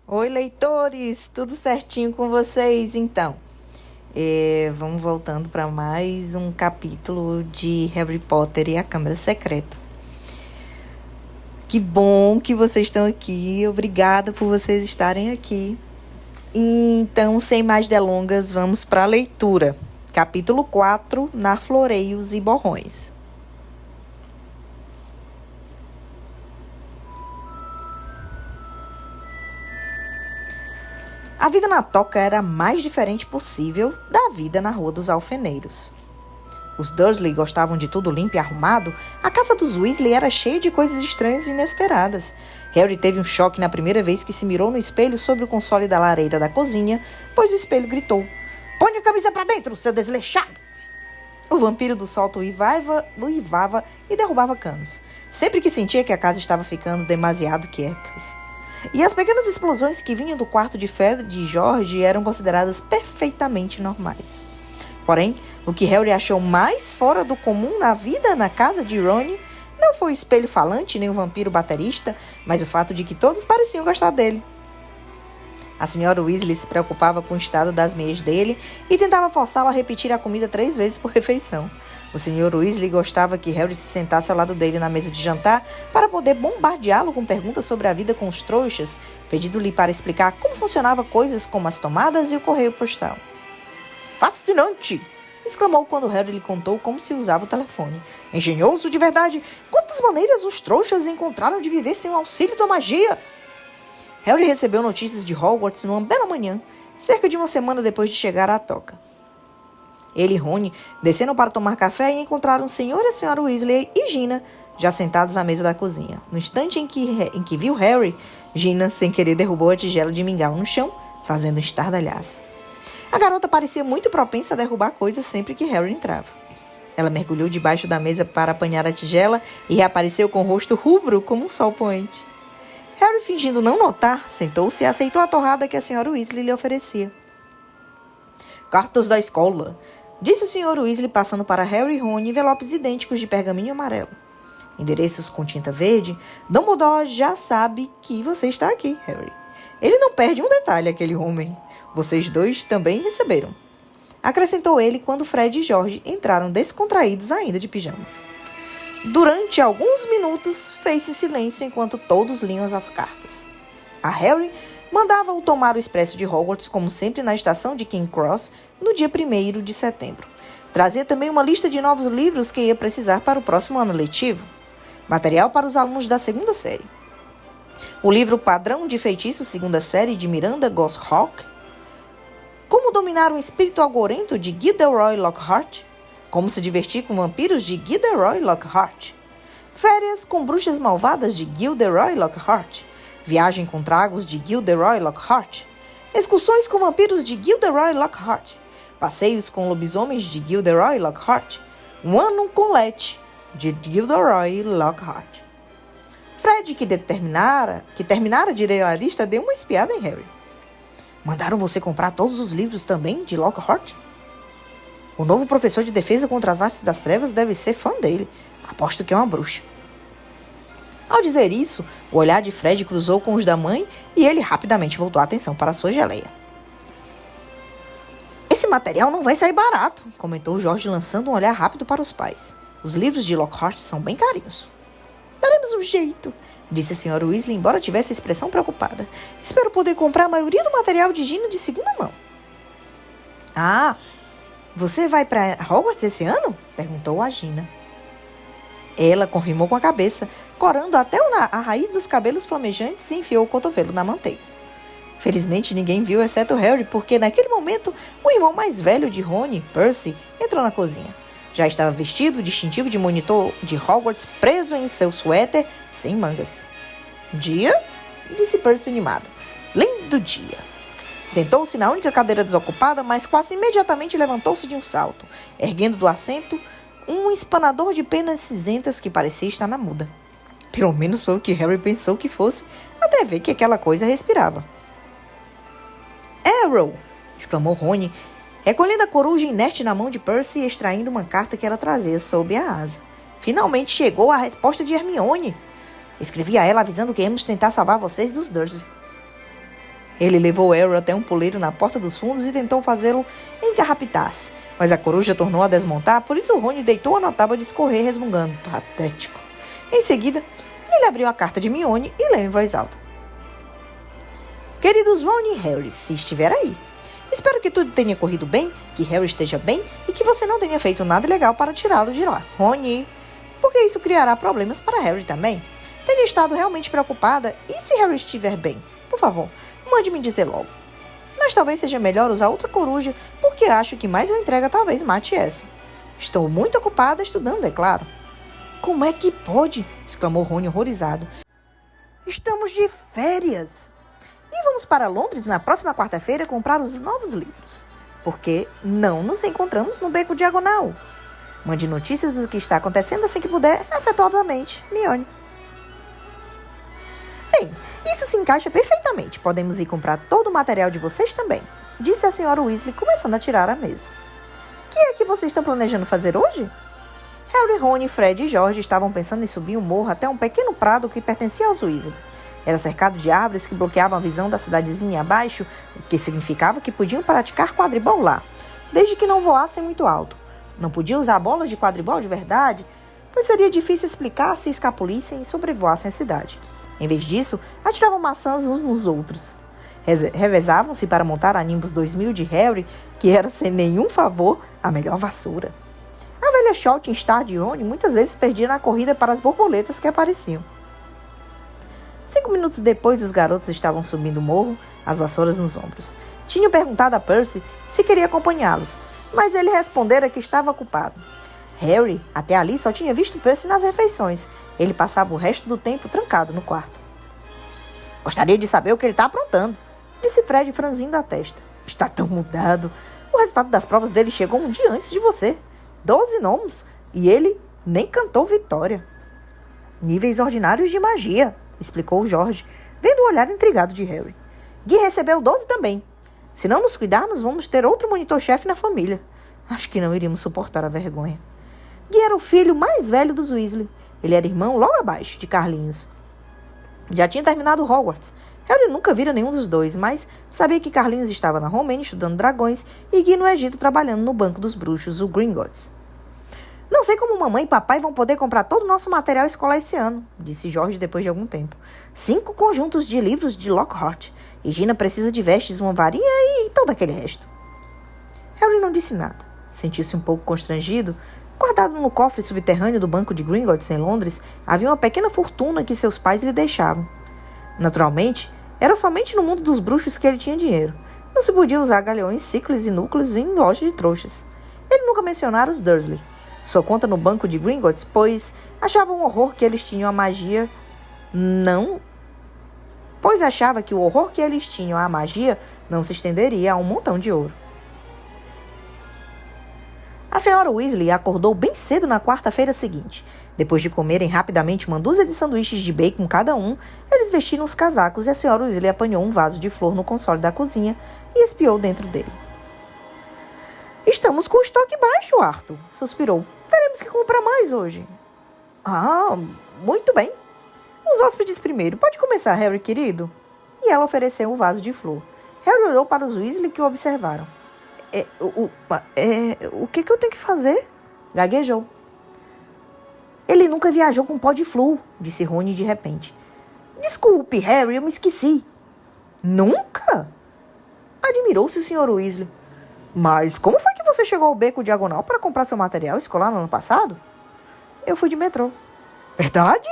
Oi, leitores! Tudo certinho com vocês? Então, vamos voltando para mais um capítulo de Harry Potter e a Câmara Secreta. Que bom que vocês estão aqui. Obrigada por vocês estarem aqui. Então, sem mais delongas, vamos para a leitura. Capítulo 4, Narfloreios e Borrões. A vida na toca era a mais diferente possível da vida na Rua dos Alfeneiros. Os Dursley gostavam de tudo limpo e arrumado. A casa dos Weasley era cheia de coisas estranhas e inesperadas. Harry teve um choque na primeira vez que se mirou no espelho sobre o console da lareira da cozinha, pois o espelho gritou: "Põe a camisa pra dentro, seu desleixado!" O vampiro do solto uivava e derrubava canos, sempre que sentia que a casa estava ficando demasiado quieta. E as pequenas explosões que vinham do quarto de Fred e George eram consideradas perfeitamente normais. Porém, o que Harry achou mais fora do comum na vida na casa de Ron não foi o espelho falante nem o vampiro baterista, mas o fato de que todos pareciam gostar dele. A senhora Weasley se preocupava com o estado das meias dele e tentava forçá-lo a repetir a comida 3 vezes por refeição. O senhor Weasley gostava que Harry se sentasse ao lado dele na mesa de jantar para poder bombardeá-lo com perguntas sobre a vida com os trouxas, pedindo-lhe para explicar como funcionavam coisas como as tomadas e o correio postal. "Fascinante!" exclamou quando Harry lhe contou como se usava o telefone. "Engenhoso de verdade! Quantas maneiras os trouxas encontraram de viver sem o auxílio da magia!" Harry recebeu notícias de Hogwarts numa bela manhã, cerca de uma semana depois de chegar à toca. Ele e Rony desceram para tomar café e encontraram o senhor e a senhora Weasley e Gina já sentados à mesa da cozinha. No instante em que viu Harry, Gina, sem querer, derrubou a tigela de mingau no chão, fazendo um estardalhaço. A garota parecia muito propensa a derrubar coisas sempre que Harry entrava. Ela mergulhou debaixo da mesa para apanhar a tigela e reapareceu com o rosto rubro como um sol poente. Harry, fingindo não notar, sentou-se e aceitou a torrada que a senhora Weasley lhe oferecia. "Cartas da escola", disse o senhor Weasley, passando para Harry e Ron envelopes idênticos de pergaminho amarelo. "Endereços com tinta verde. Dumbledore já sabe que você está aqui, Harry. Ele não perde um detalhe, aquele homem. Vocês dois também receberam", acrescentou ele quando Fred e George entraram descontraídos ainda de pijamas. Durante alguns minutos, fez-se silêncio enquanto todos liam as cartas. A Harry mandava-o tomar o expresso de Hogwarts, como sempre na estação de King's Cross, no dia 1º de setembro. Trazia também uma lista de novos livros que ia precisar para o próximo ano letivo. Material para os alunos da 2ª série. O livro Padrão de Feitiço 2ª série de Miranda Goshawk. Como dominar um espírito algorento de Gilderoy Lockhart. Como se divertir com vampiros de Gilderoy Lockhart. Férias com bruxas malvadas de Gilderoy Lockhart. Viagem com tragos de Gilderoy Lockhart. Excursões com vampiros de Gilderoy Lockhart. Passeios com lobisomens de Gilderoy Lockhart. Um ano com Letty de Gilderoy Lockhart. Fred, que terminara de ler a lista, deu uma espiada em Harry. "Mandaram você comprar todos os livros também de Lockhart? O novo professor de defesa contra as artes das trevas deve ser fã dele. Aposto que é uma bruxa." Ao dizer isso, o olhar de Fred cruzou com os da mãe e ele rapidamente voltou a atenção para a sua geleia. "Esse material não vai sair barato", comentou George, lançando um olhar rápido para os pais. "Os livros de Lockhart são bem carinhos." "Daremos um jeito", disse a senhora Weasley, embora tivesse a expressão preocupada. "Espero poder comprar a maioria do material de Gina de segunda mão." "Ah, você vai para Hogwarts esse ano?" perguntou a Gina. Ela confirmou com a cabeça, corando até a raiz dos cabelos flamejantes e enfiou o cotovelo na manteiga. Felizmente ninguém viu, exceto Harry, porque naquele momento o irmão mais velho de Rony, Percy, entrou na cozinha. Já estava vestido, distintivo de monitor de Hogwarts, preso em seu suéter, sem mangas. "Dia?" disse Percy animado. "Lindo dia." Sentou-se na única cadeira desocupada, mas quase imediatamente levantou-se de um salto, erguendo do assento um espanador de penas cinzentas que parecia estar na muda. Pelo menos foi o que Harry pensou que fosse, até ver que aquela coisa respirava. "Arrow!" exclamou Rony, recolhendo a coruja inerte na mão de Percy e extraindo uma carta que ela trazia sob a asa. "Finalmente chegou a resposta de Hermione. Escrevi a ela avisando que íamos tentar salvar vocês dos Dursley." Ele levou Harry até um puleiro na porta dos fundos e tentou fazê-lo engarrapitar-se. Mas a coruja tornou a desmontar, por isso Rony deitou-a na tábua de escorrer, resmungando. Patético. Em seguida, ele abriu a carta de Hermione e leu em voz alta. Queridos Ron e Harry, se estiver aí. Espero que tudo tenha corrido bem, que Harry esteja bem e que você não tenha feito nada legal para tirá-lo de lá. Rony, porque isso criará problemas para Harry também. Tenho estado realmente preocupada e se Harry estiver bem? Por favor, mande-me dizer logo. Mas talvez seja melhor usar outra coruja, porque acho que mais uma entrega talvez mate essa. Estou muito ocupada estudando, é claro. Como é que pode? Exclamou Rony horrorizado. Estamos de férias. E vamos para Londres na próxima quarta-feira comprar os novos livros. Porque não nos encontramos no Beco Diagonal. Mande notícias do que está acontecendo assim que puder, afetuosamente, Hermione. Bem, isso se encaixa perfeitamente. Podemos ir comprar todo o material de vocês também, disse a senhora Weasley, começando a tirar a mesa. O que é que vocês estão planejando fazer hoje? Harry, Rony, Fred e George estavam pensando em subir um morro até um pequeno prado que pertencia aos Weasley. Era cercado de árvores que bloqueavam a visão da cidadezinha abaixo, o que significava que podiam praticar quadribol lá, desde que não voassem muito alto. Não podiam usar bolas de quadribol de verdade, pois seria difícil explicar se escapulissem e sobrevoassem a cidade. Em vez disso, atiravam maçãs uns nos outros. Revezavam-se para montar a Nimbus 2000 de Harry, que era, sem nenhum favor, a melhor vassoura. A velha Shouting Star de Rony muitas vezes perdia na corrida para as borboletas que apareciam. 5 minutos depois, os garotos estavam subindo o morro, as vassouras nos ombros. Tinham perguntado a Percy se queria acompanhá-los, mas ele respondera que estava ocupado. Harry, até ali, só tinha visto Percy nas refeições. Ele passava o resto do tempo trancado no quarto. Gostaria de saber o que ele está aprontando, disse Fred, franzindo a testa. Está tão mudado. O resultado das provas dele chegou um dia antes de você. 12 gnomos, e ele nem cantou vitória. Níveis ordinários de magia, explicou George, vendo o olhar intrigado de Harry. Gui recebeu 12 também. Se não nos cuidarmos, vamos ter outro monitor-chefe na família. Acho que não iríamos suportar a vergonha. Gui era o filho mais velho dos Weasley. Ele era irmão logo abaixo de Carlinhos. Já tinha terminado Hogwarts. Harry nunca vira nenhum dos dois, mas sabia que Carlinhos estava na Romênia estudando dragões e Gui no Egito trabalhando no Banco dos Bruxos, o Gringotts. Não sei como mamãe e papai vão poder comprar todo o nosso material escolar esse ano, disse George depois de algum tempo. 5 conjuntos de livros de Lockhart. E Gina precisa de vestes, uma varinha e todo aquele resto. Harry não disse nada. Sentiu-se um pouco constrangido. Guardado no cofre subterrâneo do Banco de Gringotts, em Londres, havia uma pequena fortuna que seus pais lhe deixavam. Naturalmente, era somente no mundo dos bruxos que ele tinha dinheiro. Não se podia usar galeões, ciclos e núcleos em loja de trouxas. Ele nunca mencionara os Dursley. Sua conta no Banco de Gringotts, pois achava um horror que eles tinham a magia pois achava que o horror que eles tinham à magia não se estenderia a um montão de ouro. A senhora Weasley acordou bem cedo na quarta-feira seguinte. Depois de comerem rapidamente uma dúzia de sanduíches de bacon cada um, eles vestiram os casacos e a senhora Weasley apanhou um vaso de flor no console da cozinha e espiou dentro dele. Estamos com o estoque baixo, Arthur, suspirou. Teremos que comprar mais hoje. Ah, muito bem. Os hóspedes primeiro. Pode começar, Harry, querido? E ela ofereceu um vaso de flor. Harry olhou para os Weasley que o observaram. O que eu tenho que fazer? Gaguejou. Ele nunca viajou com pó de flu, disse Rony de repente. Desculpe, Harry, eu me esqueci. Nunca? Admirou-se o Sr. Weasley. Mas como foi que você chegou ao Beco Diagonal para comprar seu material escolar no ano passado? Eu fui de metrô. Verdade?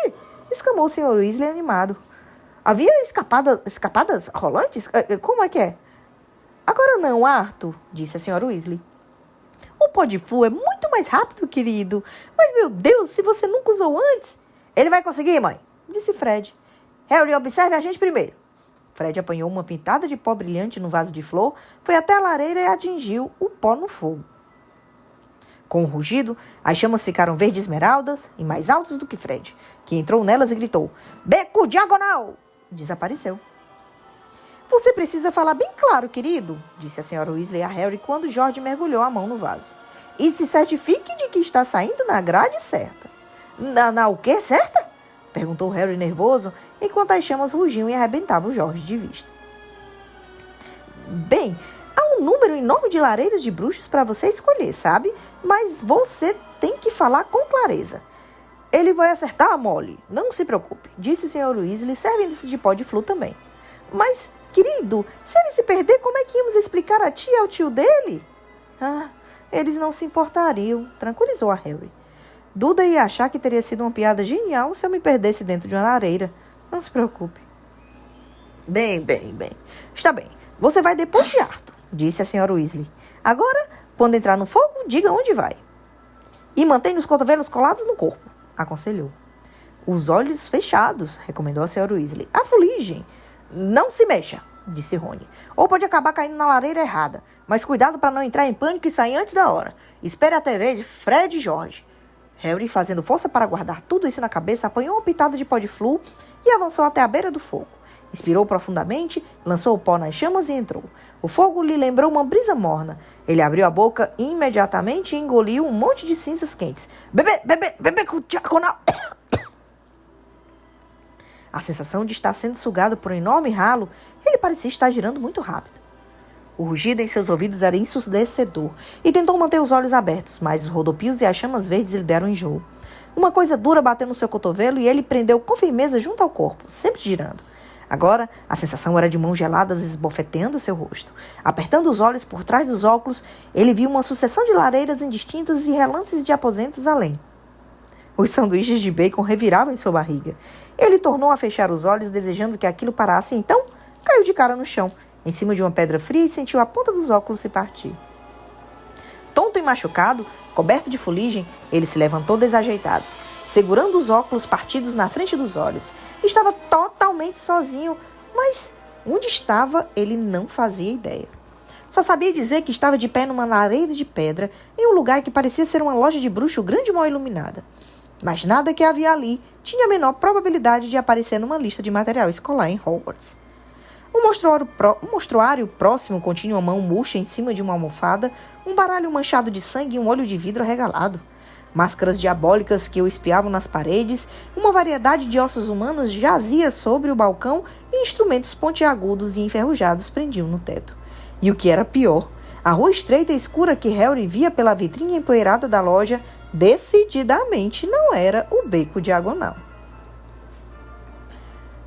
Exclamou o Sr. Weasley animado. Havia escapadas rolantes? Como é que é? Agora não, Arthur, disse a senhora Weasley. O pó de flu é muito mais rápido, querido. Mas, meu Deus, se você nunca usou antes... Ele vai conseguir, mãe, disse Fred. Harry, observe a gente primeiro. Fred apanhou uma pitada de pó brilhante no vaso de flor, foi até a lareira e atingiu o pó no fogo. Com um rugido, as chamas ficaram verde esmeraldas e mais altas do que Fred, que entrou nelas e gritou, Beco Diagonal! Desapareceu. Você precisa falar bem claro, querido, disse a senhora Weasley a Harry quando George mergulhou a mão no vaso. E se certifique de que está saindo na grade certa. Na o quê, certa? Perguntou Harry nervoso, enquanto as chamas rugiam e arrebentavam George de vista. Bem, há um número enorme de lareiras de bruxos para você escolher, sabe? Mas você tem que falar com clareza. Ele vai acertar, Molly. Não se preocupe, disse o Sr. Weasley, servindo-se de pó de flu também. Mas, querido, se ele se perder, como é que íamos explicar a tia e ao tio dele? Ah, eles não se importariam, tranquilizou a Harry. Duda ia achar que teria sido uma piada genial se eu me perdesse dentro de uma lareira. Não se preocupe. Bem. Está bem. Você vai depois de Arthur, disse a Sra. Weasley. Agora, quando entrar no fogo, diga onde vai. E mantenha os cotovelos colados no corpo, aconselhou. Os olhos fechados, recomendou a Sra. Weasley. A fuligem. Não se mexa, disse Rony. Ou pode acabar caindo na lareira errada. Mas cuidado para não entrar em pânico e sair antes da hora. Espere até ver Fred e George. Harry, fazendo força para guardar tudo isso na cabeça, apanhou uma pitada de pó de flu e avançou até a beira do fogo. Inspirou profundamente, lançou o pó nas chamas e entrou. O fogo lhe lembrou uma brisa morna. Ele abriu a boca e imediatamente engoliu um monte de cinzas quentes. Bebê com diagonal. A sensação de estar sendo sugado por um enorme ralo, ele parecia estar girando muito rápido. O rugido em seus ouvidos era ensurdecedor e tentou manter os olhos abertos, mas os rodopios e as chamas verdes lhe deram enjoo. Uma coisa dura bateu no seu cotovelo e ele prendeu com firmeza junto ao corpo, sempre girando. Agora, a sensação era de mãos geladas esbofeteando seu rosto. Apertando os olhos por trás dos óculos, ele viu uma sucessão de lareiras indistintas e relances de aposentos além. Os sanduíches de bacon reviravam em sua barriga. Ele tornou a fechar os olhos, desejando que aquilo parasse, então caiu de cara no chão, em cima de uma pedra fria, e sentiu a ponta dos óculos se partir. Tonto e machucado, coberto de fuligem, ele se levantou desajeitado, segurando os óculos partidos na frente dos olhos. Estava totalmente sozinho, mas onde estava ele não fazia ideia. Só sabia dizer que estava de pé numa lareira de pedra, em um lugar que parecia ser uma loja de bruxo grande e mal iluminada. Mas nada que havia ali tinha a menor probabilidade de aparecer numa lista de material escolar em Hogwarts. Um mostruário próximo continha uma mão murcha em cima de uma almofada, um baralho manchado de sangue e um olho de vidro arregalado. Máscaras diabólicas que o espiavam nas paredes, uma variedade de ossos humanos jazia sobre o balcão e instrumentos pontiagudos e enferrujados prendiam no teto. E o que era pior, a rua estreita e escura que Harry via pela vitrine empoeirada da loja decididamente não era o beco diagonal.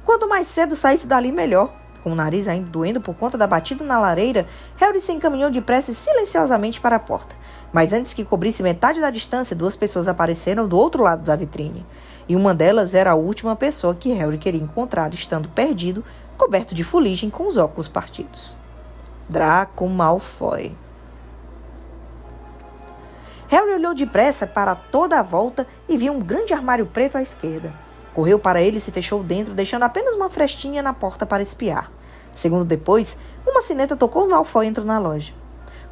Quanto mais cedo saísse dali, melhor. Com o nariz ainda doendo por conta da batida na lareira, Harry se encaminhou depressa e silenciosamente para a porta. Mas antes que cobrisse metade da distância, duas pessoas apareceram do outro lado da vitrine. E uma delas era a última pessoa que Harry queria encontrar, estando perdido, coberto de fuligem com os óculos partidos. Draco Malfoy. Harry olhou depressa para toda a volta e viu um grande armário preto à esquerda. Correu para ele e se fechou dentro, deixando apenas uma frestinha na porta para espiar. Segundo depois, uma sineta tocou o Malfoy e entrou na loja.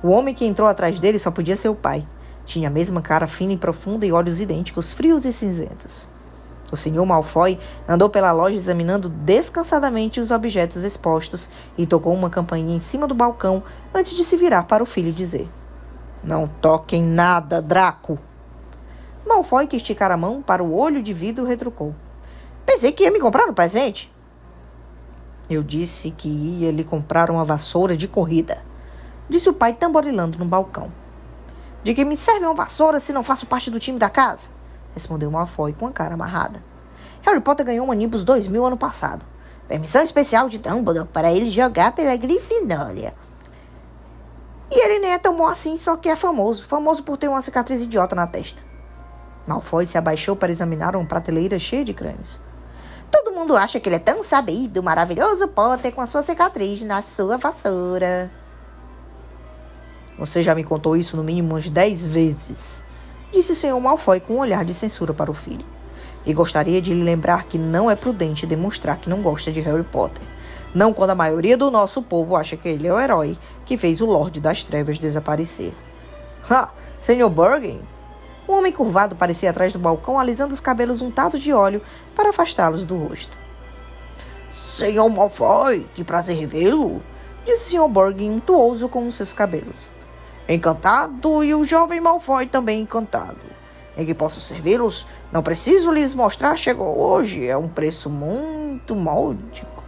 O homem que entrou atrás dele só podia ser o pai. Tinha a mesma cara fina e profunda e olhos idênticos, frios e cinzentos. O Sr. Malfoy andou pela loja examinando descansadamente os objetos expostos e tocou uma campainha em cima do balcão antes de se virar para o filho e dizer: "Não toque em nada, Draco!" Malfoy, que esticara a mão para o olho de vidro, retrucou: "Pensei que ia me comprar um presente." "Eu disse que ia lhe comprar uma vassoura de corrida", disse o pai tamborilando no balcão. "De que me serve uma vassoura se não faço parte do time da casa?" respondeu Malfoy com a cara amarrada. "Harry Potter ganhou uma Nimbus 2000 ano passado. Permissão especial de Dumbledore para ele jogar pela Grifinória. E ele nem é tão bom assim, só que é famoso por ter uma cicatriz idiota na testa." Malfoy se abaixou para examinar uma prateleira cheia de crânios. "Todo mundo acha que ele é tão sabido, maravilhoso Potter com a sua cicatriz na sua vassoura." "Você já me contou isso no mínimo umas 10 vezes, disse o Sr. Malfoy com um olhar de censura para o filho. "E gostaria de lhe lembrar que não é prudente demonstrar que não gosta de Harry Potter. Não quando a maioria do nosso povo acha que ele é o herói que fez o Lorde das Trevas desaparecer." "Ah, Sr. Burgin!" Um homem curvado parecia atrás do balcão, alisando os cabelos untados de óleo para afastá-los do rosto. "Sr. Malfoy, que prazer revê-lo!" disse o Sr. Burgin, untuoso com os seus cabelos. "Encantado, e o jovem Malfoy também encantado. Em que posso servi-los? Não preciso lhes mostrar, chegou hoje. É um preço muito módico."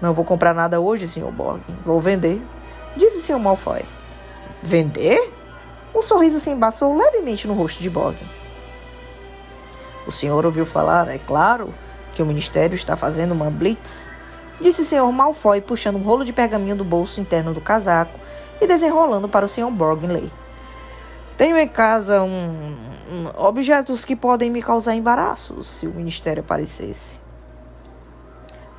Não vou comprar nada hoje, Sr. Borgin. Vou vender, disse o Sr. Malfoy. Vender? Um sorriso se embaçou levemente no rosto de Borgin. O senhor ouviu falar, é claro, que o Ministério está fazendo uma blitz, disse o Sr. Malfoy, puxando um rolo de pergaminho do bolso interno do casaco e desenrolando para o Sr. Borgin ler. Tenho em casa objetos que podem me causar embaraço se o Ministério aparecesse.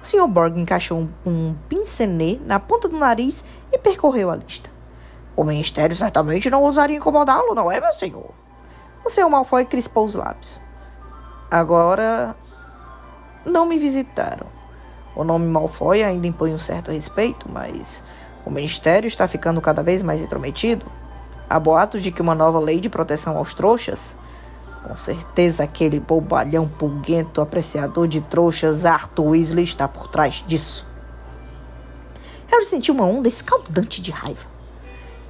O Sr. Borgin encaixou um pincenê na ponta do nariz e percorreu a lista. O Ministério certamente não ousaria incomodá-lo, não é, meu senhor? O Sr. Malfoy crispou os lábios. Agora, não me visitaram. O nome Malfoy ainda impõe um certo respeito, mas o Ministério está ficando cada vez mais intrometido. Há boatos de que uma nova lei de proteção aos trouxas... Com certeza aquele bobalhão pulguento apreciador de trouxas Arthur Weasley está por trás disso. Harry sentiu uma onda escaldante de raiva.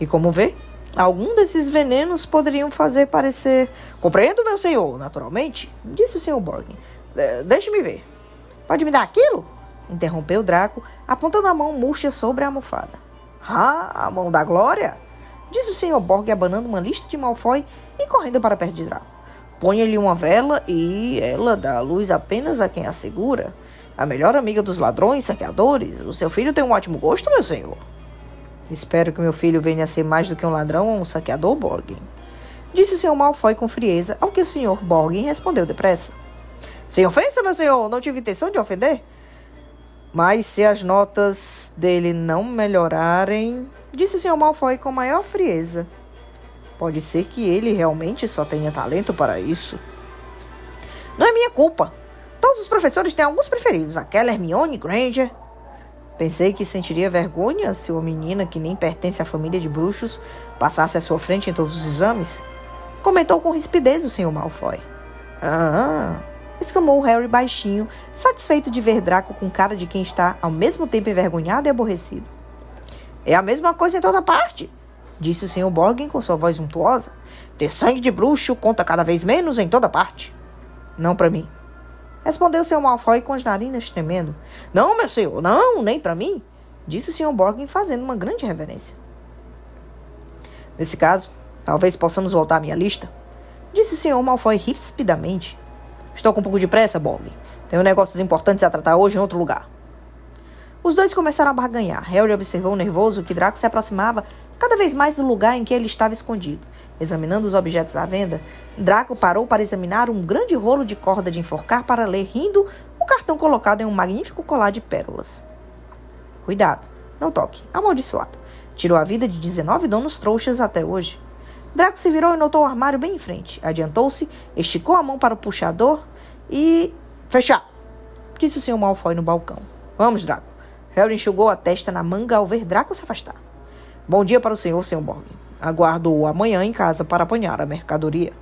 E como vê, algum desses venenos poderiam fazer parecer... Compreendo, meu senhor, naturalmente, disse o Sr. Borgin. Deixe-me ver. Pode me dar aquilo? Interrompeu Draco, apontando a mão murcha sobre a almofada. Ah, a mão da glória? Disse o Sr. Borgin, abanando uma lista de Malfoy e correndo para perto de Draco. Ponha-lhe uma vela e ela dá luz apenas a quem a segura. A melhor amiga dos ladrões, saqueadores. O seu filho tem um ótimo gosto, meu senhor. Espero que meu filho venha a ser mais do que um ladrão ou um saqueador, Borgin. Disse o Sr. Malfoy com frieza, ao que o Sr. Borgin respondeu depressa. Sem ofensa, meu senhor, não tive intenção de ofender. Mas se as notas dele não melhorarem... Disse o Sr. Malfoy com maior frieza. Pode ser que ele realmente só tenha talento para isso. Não é minha culpa. Todos os professores têm alguns preferidos. Aquela Hermione Granger. Pensei que sentiria vergonha se uma menina que nem pertence à família de bruxos passasse à sua frente em todos os exames. Comentou com rispidez o Sr. Malfoy. Exclamou Harry baixinho, satisfeito de ver Draco com cara de quem está ao mesmo tempo envergonhado e aborrecido. É a mesma coisa em toda parte, disse o Sr. Borgin com sua voz untuosa. Ter sangue de bruxo conta cada vez menos em toda parte. Não para mim, respondeu o Sr. Malfoy com as narinas tremendo. Não, meu senhor, não, nem para mim, disse o Sr. Borgin fazendo uma grande reverência. Nesse caso, talvez possamos voltar à minha lista, disse o Sr. Malfoy rispidamente. Estou com um pouco de pressa, Borgin. Tenho negócios importantes a tratar hoje em outro lugar. Os dois começaram a barganhar. Harry observou nervoso que Draco se aproximava cada vez mais do lugar em que ele estava escondido. Examinando os objetos à venda, Draco parou para examinar um grande rolo de corda de enforcar para ler, rindo, o cartão colocado em um magnífico colar de pérolas. Cuidado, não toque, amaldiçoado. Tirou a vida de 19 donos trouxas até hoje. Draco se virou e notou o armário bem em frente. Adiantou-se, esticou a mão para o puxador e... Fechar! Disse o Sr. Malfoy no balcão. Vamos, Draco. Harry enxugou a testa na manga ao ver Draco se afastar. Bom dia para o senhor, Sr. Borgin. Aguardo-o amanhã em casa para apanhar a mercadoria.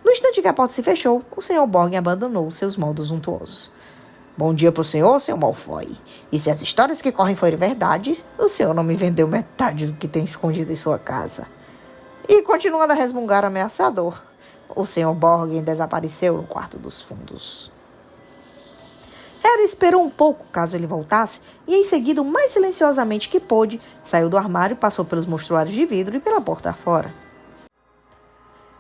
No instante que a porta se fechou, o Sr. Borgin abandonou seus modos untuosos. Bom dia para o senhor, Sr. Malfoy. E se as histórias que correm forem verdade, o senhor não me vendeu metade do que tem escondido em sua casa. E continuando a resmungar ameaçador, o Sr. Borgin desapareceu no quarto dos fundos. Harry esperou um pouco, caso ele voltasse, e em seguida, o mais silenciosamente que pôde, saiu do armário, passou pelos mostruários de vidro e pela porta fora.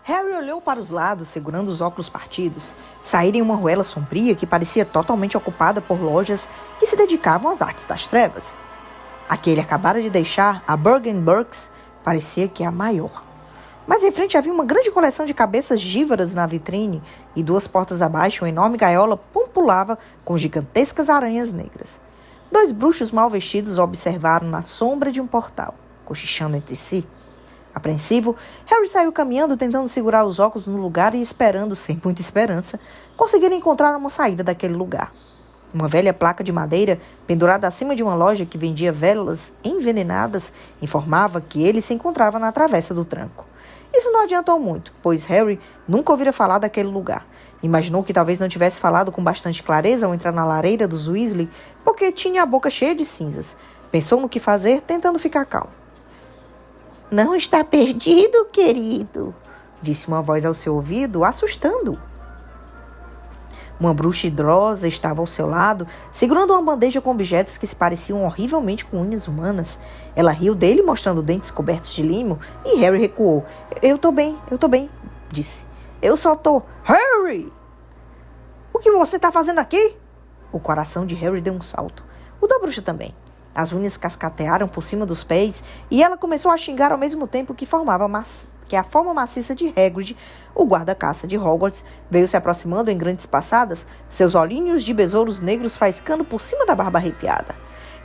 Harry olhou para os lados, segurando os óculos partidos, saíram em uma ruela sombria que parecia totalmente ocupada por lojas que se dedicavam às artes das trevas. A que ele acabara de deixar, a Bergen Burks, parecia que a maior. Mas em frente havia uma grande coleção de cabeças gívaras na vitrine e 2 portas abaixo uma enorme gaiola pulava com gigantescas aranhas negras. 2 bruxos mal vestidos observaram na sombra de um portal, cochichando entre si. Apreensivo, Harry saiu caminhando, tentando segurar os óculos no lugar e esperando, sem muita esperança, conseguir encontrar uma saída daquele lugar. Uma velha placa de madeira, pendurada acima de uma loja que vendia velas envenenadas, informava que ele se encontrava na travessa do tranco. Isso não adiantou muito, pois Harry nunca ouvira falar daquele lugar. Imaginou que talvez não tivesse falado com bastante clareza ao entrar na lareira dos Weasley, porque tinha a boca cheia de cinzas. Pensou no que fazer, tentando ficar calmo. Não está perdido, querido, disse uma voz ao seu ouvido, assustando-o. Uma bruxa idosa estava ao seu lado, segurando uma bandeja com objetos que se pareciam horrivelmente com unhas humanas. Ela riu dele, mostrando dentes cobertos de limo, e Harry recuou. Eu tô bem, disse. Eu só tô... Harry! O que você tá fazendo aqui? O coração de Harry deu um salto. O da bruxa também. As unhas cascatearam por cima dos pés, e ela começou a xingar ao mesmo tempo que a forma maciça de Hagrid, o guarda-caça de Hogwarts, veio se aproximando em grandes passadas, seus olhinhos de besouros negros faiscando por cima da barba arrepiada.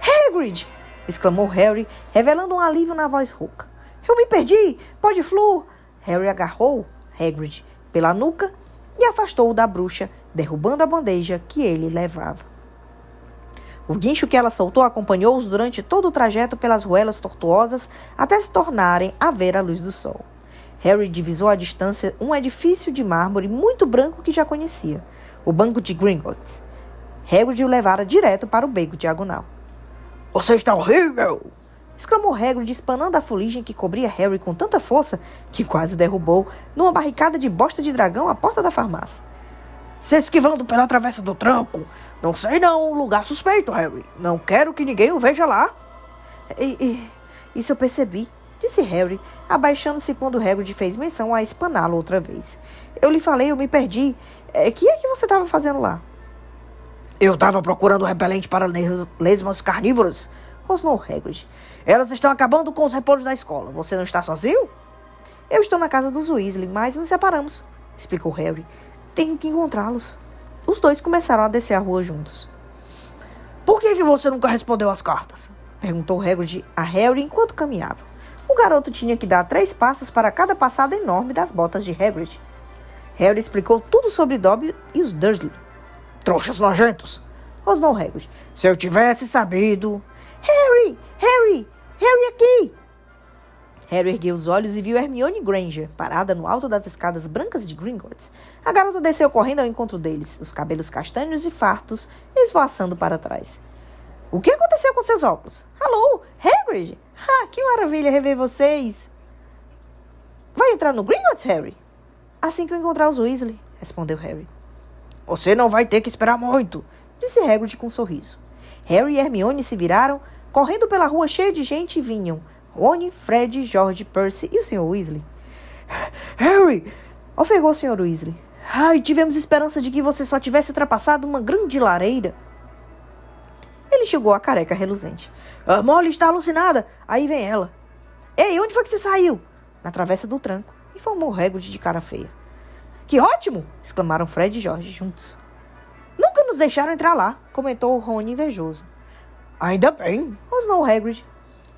Hagrid! Exclamou Harry, revelando um alívio na voz rouca. Eu me perdi! Pode Flor! Harry agarrou Hagrid pela nuca e afastou-o da bruxa, derrubando a bandeja que ele levava. O guincho que ela soltou acompanhou-os durante todo o trajeto pelas ruelas tortuosas até se tornarem a ver a luz do sol. Harry divisou à distância um edifício de mármore muito branco que já conhecia, o Banco de Gringotts. Hagrid o levara direto para o beco diagonal. — Você está horrível! Exclamou Hagrid, espanando a fuligem que cobria Harry com tanta força que quase o derrubou numa barricada de bosta de dragão à porta da farmácia. — Se esquivando pela travessa do tranco. Não sei não, lugar suspeito, Harry. Não quero que ninguém o veja lá. Isso eu percebi, disse Harry, abaixando-se quando Hagrid fez menção a espaná-lo outra vez. Eu lhe falei, eu me perdi. Que é que você estava fazendo lá? Eu estava procurando repelente para lesmas carnívoras, rosnou Hagrid. Elas estão acabando com os repolhos da escola. Você não está sozinho? Eu estou na casa dos Weasley, mas nos separamos, explicou Harry. Tenho que encontrá-los. Os dois começaram a descer a rua juntos. Por que você nunca respondeu às cartas? Perguntou Hagrid a Harry enquanto caminhava. O garoto tinha que dar 3 passos para cada passada enorme das botas de Hagrid. Harry explicou tudo sobre Dobby e os Dursley. Trouxas nojentos, rosnou Hagrid. Se eu tivesse sabido... Harry aqui! Harry ergueu os olhos e viu Hermione Granger, parada no alto das escadas brancas de Gringotts. A garota desceu correndo ao encontro deles, os cabelos castanhos e fartos, esvoaçando para trás. — O que aconteceu com seus óculos? — Alô, Hagrid! Ah, que maravilha rever vocês! — Vai entrar no Gringotts, Harry? — Assim que eu encontrar os Weasley, respondeu Harry. — Você não vai ter que esperar muito, disse Hagrid com um sorriso. Harry e Hermione se viraram, correndo pela rua cheia de gente e vinham Rony, Fred, George, Percy e o Sr. Weasley. — Harry! Ofegou o Sr. Weasley. — Ai, tivemos esperança de que você só tivesse ultrapassado uma grande lareira. Ele enxugou a careca reluzente. — A Molly está alucinada. Aí vem ela. — Ei, onde foi que você saiu? — Na travessa do tranco, informou Hagrid de cara feia. — Que ótimo! Exclamaram Fred e George juntos. — Nunca nos deixaram entrar lá, comentou Rony invejoso. — Ainda bem, rosnou Hagrid.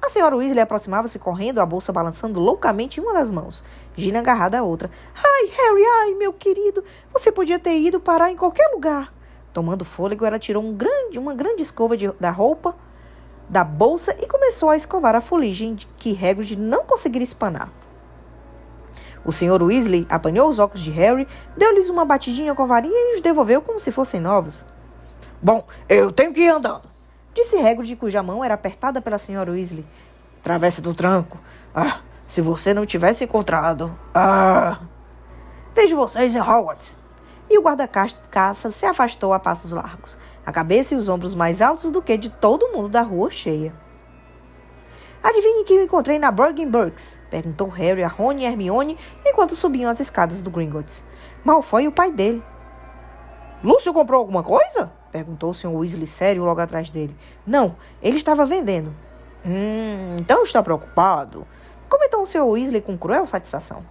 A senhora Weasley aproximava-se correndo, a bolsa balançando loucamente em uma das mãos, Gina agarrada à outra. — Ai, Harry, ai, meu querido, você podia ter ido parar em qualquer lugar. Tomando fôlego, ela tirou uma grande escova da roupa da bolsa e começou a escovar a fuligem que Hagrid não conseguira espanar. O Sr. Weasley apanhou os óculos de Harry, deu-lhes uma batidinha com a varinha e os devolveu como se fossem novos. — Bom, eu tenho que ir andando, disse Hagrid, cuja mão era apertada pela Sra. Weasley. — Travessa do tranco. Ah, se você não tivesse encontrado... Ah! Vejo vocês em Hogwarts. E o guarda-caça se afastou a passos largos, a cabeça e os ombros mais altos do que de todo mundo da rua cheia. — Adivinhe quem eu encontrei na Borgin Burkes? Perguntou Harry a Rony e Hermione enquanto subiam as escadas do Gringotts. — Malfoy e o pai dele. — Lúcio comprou alguma coisa? Perguntou o Sr. Weasley sério logo atrás dele. — Não, ele estava vendendo. — Então está preocupado, comentou o Sr. Weasley com cruel satisfação.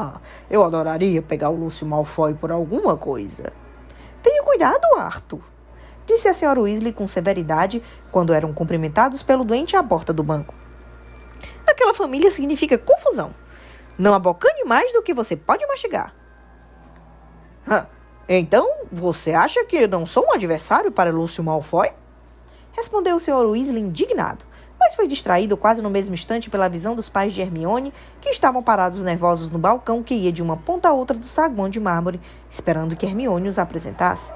— Eu adoraria pegar o Lúcio Malfoy por alguma coisa. — Tenha cuidado, Arthur, disse a Sra. Weasley com severidade quando eram cumprimentados pelo doente à porta do banco. — Aquela família significa confusão. Não abocane mais do que você pode mastigar. — Então, você acha que eu não sou um adversário para Lúcio Malfoy? Respondeu o Sr. Weasley indignado, mas foi distraído quase no mesmo instante pela visão dos pais de Hermione, que estavam parados nervosos no balcão que ia de uma ponta a outra do saguão de mármore, esperando que Hermione os apresentasse.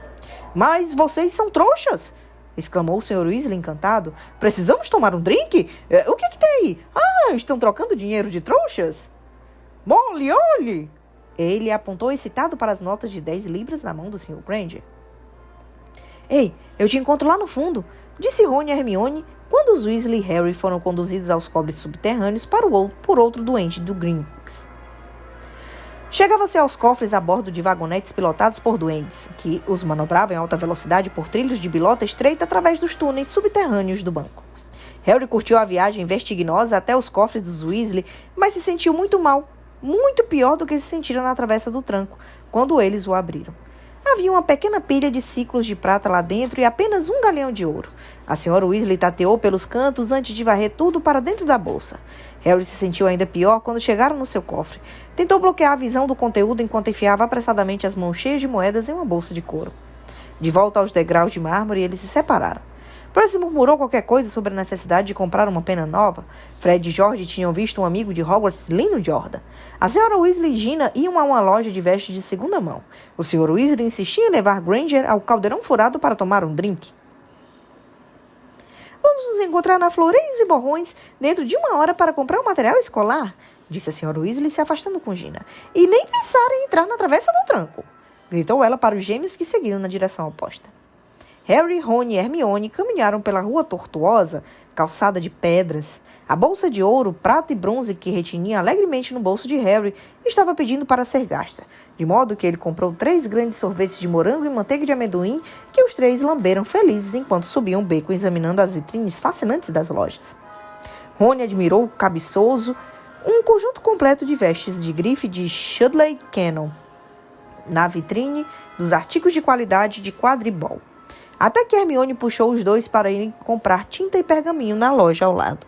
— Mas vocês são trouxas! Exclamou o Sr. Weasley encantado. — Precisamos tomar um drink? O que tem aí? Ah, estão trocando dinheiro de trouxas? — Molly, olhe! Ele apontou excitado para as notas de 10 libras na mão do Sr. Granger. Ei, eu te encontro lá no fundo, disse Rony a Hermione quando os Weasley e Harry foram conduzidos aos cofres subterrâneos por outro doente do Gringotts. Chegava-se aos cofres a bordo de vagonetes pilotados por duendes, que os manobravam em alta velocidade por trilhos de bilota estreita através dos túneis subterrâneos do banco. Harry curtiu a viagem vertiginosa até os cofres dos Weasley, mas se sentiu muito mal, muito pior do que se sentiram na travessa do tranco, quando eles o abriram. Havia uma pequena pilha de ciclos de prata lá dentro e apenas um galeão de ouro. A senhora Weasley tateou pelos cantos antes de varrer tudo para dentro da bolsa. Harry se sentiu ainda pior quando chegaram no seu cofre. Tentou bloquear a visão do conteúdo enquanto enfiava apressadamente as mãos cheias de moedas em uma bolsa de couro. De volta aos degraus de mármore, eles se separaram. Percy murmurou qualquer coisa sobre a necessidade de comprar uma pena nova. Fred e George tinham visto um amigo de Hogwarts, Lino Jordan. A senhora Weasley e Gina iam a uma loja de vestes de segunda mão. O Sr. Weasley insistia em levar Granger ao caldeirão furado para tomar um drink. Vamos nos encontrar na Floreios e Borrões dentro de 1 hora para comprar um material escolar, disse a senhora Weasley se afastando com Gina. E nem pensar em entrar na travessa do tranco, gritou ela para os gêmeos que seguiram na direção oposta. Harry, Rony e Hermione caminharam pela rua tortuosa, calçada de pedras. A bolsa de ouro, prata e bronze que retinia alegremente no bolso de Harry estava pedindo para ser gasta, de modo que ele comprou 3 grandes sorvetes de morango e manteiga de amendoim que os 3 lamberam felizes enquanto subiam o beco examinando as vitrines fascinantes das lojas. Rony admirou, cabeçoso, um conjunto completo de vestes de grife de Chudley Cannon na vitrine dos artigos de qualidade de quadribol. Até que Hermione puxou os dois para irem comprar tinta e pergaminho na loja ao lado.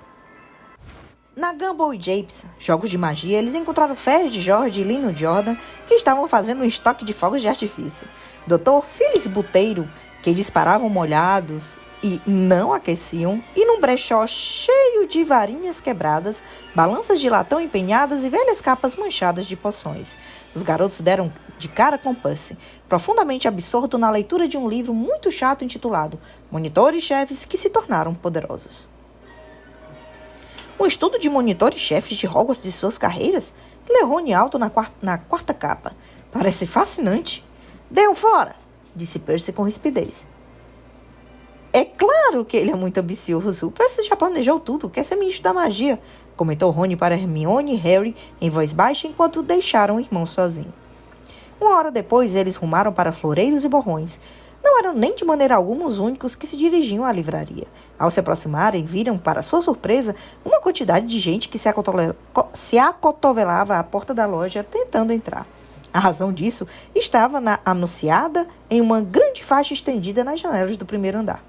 Na Gumball e Japes, jogos de magia, eles encontraram Fred, George e Lino Jordan, que estavam fazendo um estoque de fogos de artifício. Dr. Félix Buteiro, que disparavam molhados e não aqueciam, e num brechó cheio de varinhas quebradas, balanças de latão empenhadas e velhas capas manchadas de poções. Os garotos deram de cara com Percy, profundamente absorto na leitura de um livro muito chato intitulado Monitores-Chefes que se tornaram poderosos. Um estudo de monitores-chefes de Hogwarts e suas carreiras? Leu Rony alto na quarta capa. Parece fascinante. Dê-o fora, disse Percy com rispidez. É claro que ele é muito ambicioso. Percy já planejou tudo, quer ser ministro da magia, comentou Rony para Hermione e Harry em voz baixa enquanto deixaram o irmão sozinho. 1 hora depois, eles rumaram para Floreios e Borrões. Não eram nem de maneira alguma os únicos que se dirigiam à livraria. Ao se aproximarem, viram, para sua surpresa, uma quantidade de gente que se acotovelava à porta da loja tentando entrar. A razão disso estava anunciada em uma grande faixa estendida nas janelas do primeiro andar.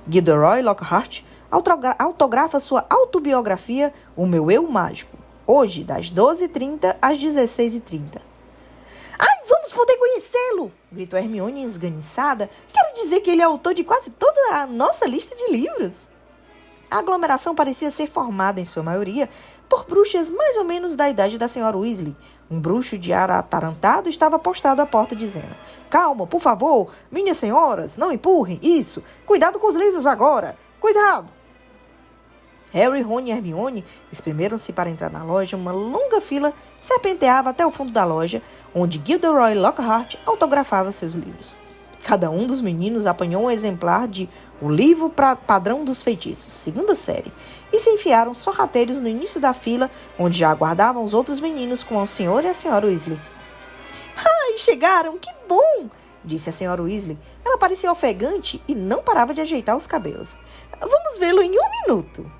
Gilderoy Lockhart autografa sua autobiografia O Meu Eu Mágico, hoje das 12h30 às 16h30. Ai, vamos poder conhecê-lo! Gritou Hermione esganiçada. Quero dizer que ele é autor de quase toda a nossa lista de livros. A aglomeração parecia ser formada, em sua maioria, por bruxas mais ou menos da idade da senhora Weasley. Um bruxo de ar atarantado estava postado à porta dizendo: Calma, por favor, minhas senhoras, não empurrem, isso, cuidado com os livros agora, cuidado! Harry, Rony e Hermione espremeram-se para entrar na loja. Uma longa fila serpenteava até o fundo da loja, onde Gilderoy Lockhart autografava seus livros. Cada um dos meninos apanhou um exemplar de O Livro Padrão dos Feitiços, segunda série, e se enfiaram sorrateiros no início da fila, onde já aguardavam os outros meninos com o senhor e a senhora Weasley. Ai, chegaram, que bom! Disse a senhora Weasley. Ela parecia ofegante e não parava de ajeitar os cabelos. Vamos vê-lo em 1 minuto.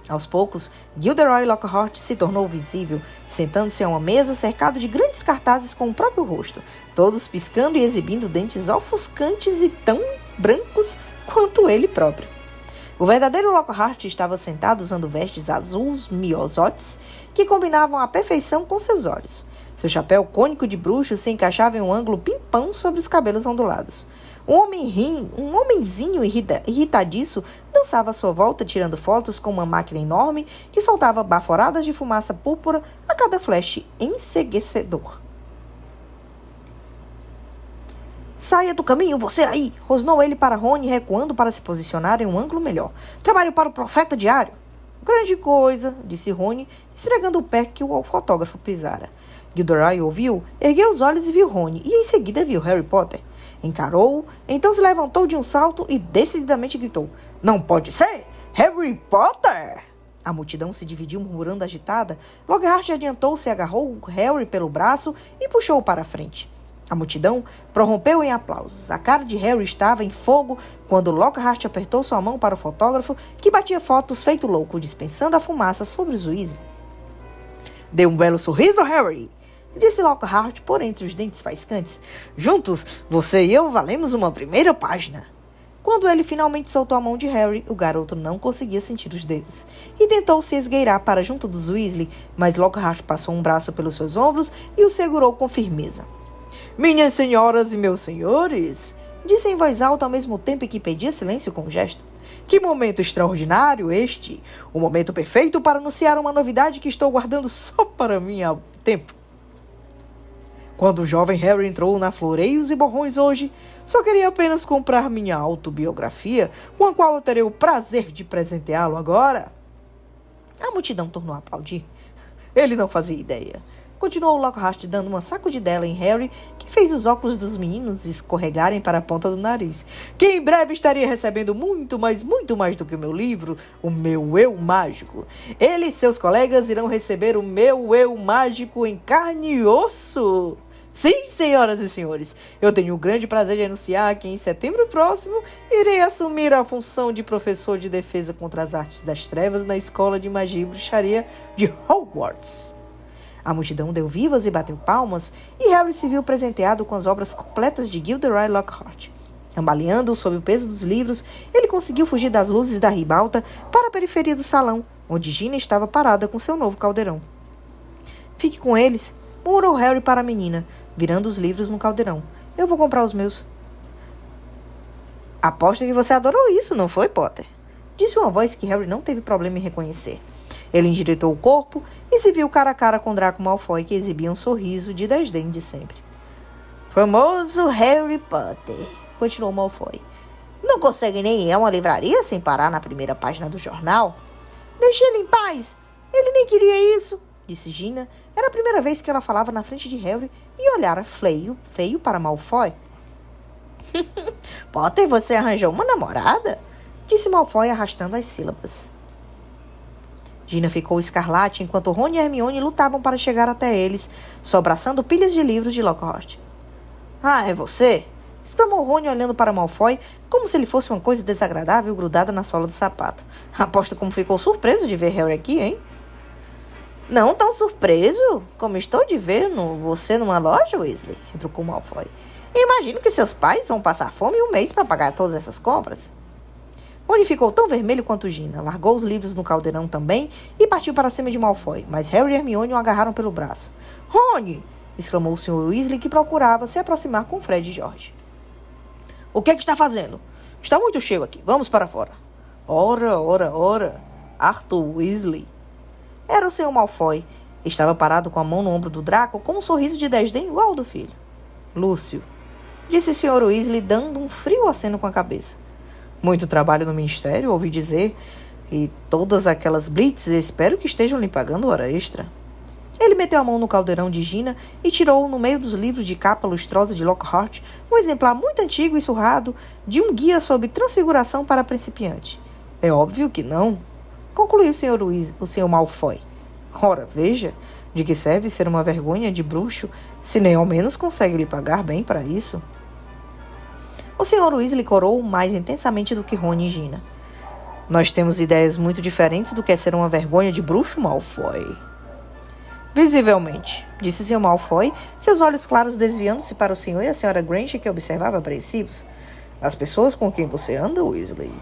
Aos poucos, Gilderoy Lockhart se tornou visível, sentando-se a uma mesa cercado de grandes cartazes com o próprio rosto, todos piscando e exibindo dentes ofuscantes e tão brancos quanto ele próprio. O verdadeiro Lockhart estava sentado usando vestes azuis miosotes que combinavam à perfeição com seus olhos. Seu chapéu cônico de bruxo se encaixava em um ângulo pimpão sobre os cabelos ondulados. Um homenzinho irritadiço dançava à sua volta, tirando fotos com uma máquina enorme que soltava baforadas de fumaça púrpura a cada flash enceguecedor. Saia do caminho, você aí! Rosnou ele para Rony, recuando para se posicionar em um ângulo melhor. Trabalho para o Profeta Diário. Grande coisa, disse Rony, esfregando o pé que o fotógrafo pisara. Gilderoy ouviu, ergueu os olhos e viu Rony, e em seguida viu Harry Potter. Encarou-o, então se levantou de um salto e decididamente gritou: "Não pode ser! Harry Potter!" A multidão se dividiu murmurando agitada. Lockhart adiantou-se, agarrou Harry pelo braço e puxou-o para a frente. A multidão prorrompeu em aplausos. A cara de Harry estava em fogo quando Lockhart apertou sua mão para o fotógrafo, que batia fotos feito louco, dispensando a fumaça sobre os Weasley. "Dê um belo sorriso, Harry!" disse Lockhart por entre os dentes faiscantes. "Juntos, você e eu valemos uma primeira página." Quando ele finalmente soltou a mão de Harry, o garoto não conseguia sentir os dedos. E tentou se esgueirar para junto dos Weasley, mas Lockhart passou um braço pelos seus ombros e o segurou com firmeza. "Minhas senhoras e meus senhores", disse em voz alta ao mesmo tempo que pedia silêncio com um gesto. "Que momento extraordinário este! O momento perfeito para anunciar uma novidade que estou guardando só para mim há tempo. Quando o jovem Harry entrou na Floreios e Borrões hoje, só queria apenas comprar minha autobiografia, com a qual eu terei o prazer de presenteá-lo agora." A multidão tornou a aplaudir. Ele não fazia ideia. Continuou Lockhart dando uma sacudidela em Harry, que fez os óculos dos meninos escorregarem para a ponta do nariz. "Que em breve estaria recebendo muito mais do que o meu livro, o meu Eu Mágico. Ele e seus colegas irão receber o meu Eu Mágico em carne e osso. Sim, senhoras e senhores, eu tenho o grande prazer de anunciar que em setembro próximo irei assumir a função de professor de defesa contra as artes das trevas na Escola de Magia e Bruxaria de Hogwarts." A multidão deu vivas e bateu palmas, e Harry se viu presenteado com as obras completas de Gilderoy Lockhart. Cambaleando sob o peso dos livros, ele conseguiu fugir das luzes da ribalta para a periferia do salão, onde Gina estava parada com seu novo caldeirão. "Fique com eles", murmurou Harry para a menina, virando os livros no caldeirão. "Eu vou comprar os meus." "Aposto que você adorou isso, não foi, Potter?" disse uma voz que Harry não teve problema em reconhecer. Ele endireitou o corpo e se viu cara a cara com Draco Malfoy, que exibia um sorriso de desdém de sempre. "Famoso Harry Potter", continuou Malfoy. "Não consegue nem ir a uma livraria sem parar na primeira página do jornal?" "Deixe ele em paz! Ele nem queria isso", disse Gina. Era a primeira vez que ela falava na frente de Harry e olhara feio para Malfoy. "Potter, você arranjou uma namorada?" disse Malfoy, arrastando as sílabas. Gina ficou escarlate enquanto Rony e Hermione lutavam para chegar até eles, sobraçando pilhas de livros de Lockhart. "Ah, é você?" exclamou Rony olhando para Malfoy como se ele fosse uma coisa desagradável grudada na sola do sapato. "Aposto como ficou surpreso de ver Harry aqui, hein?" "Não tão surpreso como estou de ver você numa loja, Weasley", retrucou Malfoy. "Imagino que seus pais vão passar fome um mês para pagar todas essas compras." Rony ficou tão vermelho quanto Gina, largou os livros no caldeirão também e partiu para cima de Malfoy, mas Harry e Hermione o agarraram pelo braço. "Rony!" exclamou o Sr. Weasley, que procurava se aproximar com Fred e George. "O que é que está fazendo? Está muito cheio aqui, vamos para fora." Ora, Arthur Weasley." Era o Sr. Malfoy. Estava parado com a mão no ombro do Draco, com um sorriso de desdém igual ao do filho. "Lúcio", disse o Sr. Weasley, dando um frio aceno com a cabeça. "Muito trabalho no ministério, ouvi dizer, e todas aquelas blitz, espero que estejam lhe pagando hora extra." Ele meteu a mão no caldeirão de Gina e tirou, no meio dos livros de capa lustrosa de Lockhart, um exemplar muito antigo e surrado de um guia sobre transfiguração para principiante. "É óbvio que não", concluiu o Sr. Malfoy. "Ora, veja, de que serve ser uma vergonha de bruxo, se nem ao menos consegue lhe pagar bem para isso?" O Sr. Weasley corou mais intensamente do que Rony e Gina. "Nós temos ideias muito diferentes do que é ser uma vergonha de bruxo, Malfoy." "Visivelmente", disse o Sr. Malfoy, seus olhos claros desviando-se para o Sr. e a Sra. Granger, que observava apreensivos. "As pessoas com quem você anda, Weasley?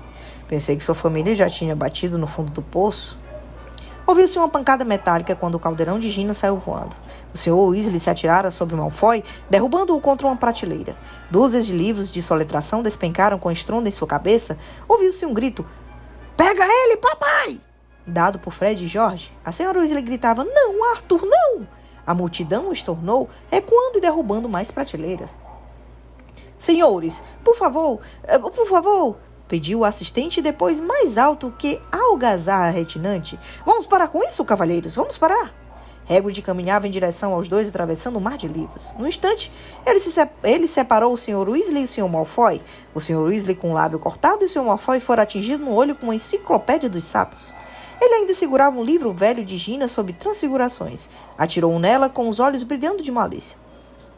Pensei que sua família já tinha batido no fundo do poço." Ouviu-se uma pancada metálica quando o caldeirão de Gina saiu voando. O Sr. Weasley se atirara sobre Malfoy, derrubando-o contra uma prateleira. Dúzias de livros de soletração despencaram com estrondo em sua cabeça. Ouviu-se um grito: "Pega ele, papai!" dado por Fred e George. A Sra. Weasley gritava: "Não, Arthur, não!" A multidão o estornou, recuando e derrubando mais prateleiras. "Senhores, por favor, pediu o assistente, depois mais alto que algazarra retinante. "Vamos parar com isso, cavalheiros, vamos parar!" Hagrid caminhava em direção aos dois, atravessando um mar de livros. No instante, ele separou o Sr. Weasley e o Sr. Malfoy. O Sr. Weasley com o lábio cortado e o Sr. Malfoy fora atingido no olho com uma enciclopédia dos sapos. Ele ainda segurava um livro velho de Gina sobre transfigurações. Atirou-o nela com os olhos brilhando de malícia.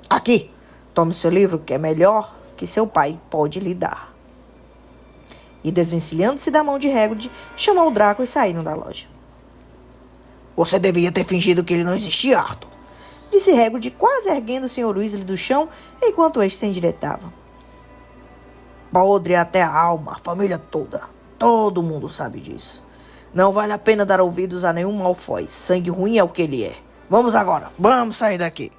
Aqui, tome seu livro, que é melhor que seu pai pode lhe dar. E desvencilhando-se da mão de Hagrid, chamou o Draco e saíram da loja. Você devia ter fingido que ele não existia, Arthur, disse Hagrid, quase erguendo o Sr. Weasley do chão, enquanto este se endireitava. Podre até a alma, a família toda. Todo mundo sabe disso. Não vale a pena dar ouvidos a nenhum Malfoy. Sangue ruim é o que ele é. Vamos agora, vamos sair daqui.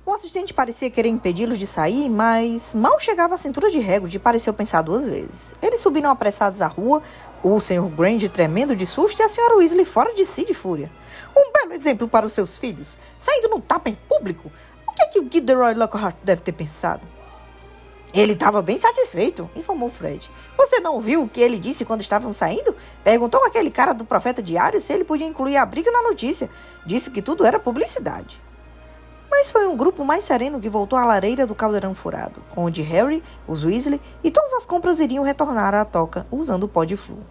O assistente parecia querer impedi-los de sair, mas mal chegava à cintura de Hagrid e pareceu pensar 2 vezes. Eles subiram apressados à rua, o Sr. Granger tremendo de susto e a Sra. Weasley fora de si de fúria. Um belo exemplo para os seus filhos, saindo num tapa em público. O que é que o Gilderoy Lockhart deve ter pensado? Ele estava bem satisfeito, informou Fred. Você não ouviu o que ele disse quando estavam saindo? Perguntou àquele cara do Profeta Diário se ele podia incluir a briga na notícia. Disse que tudo era publicidade. Mas foi um grupo mais sereno que voltou à lareira do Caldeirão Furado, onde Harry, os Weasley e todas as compras iriam retornar à toca usando o pó de flúor.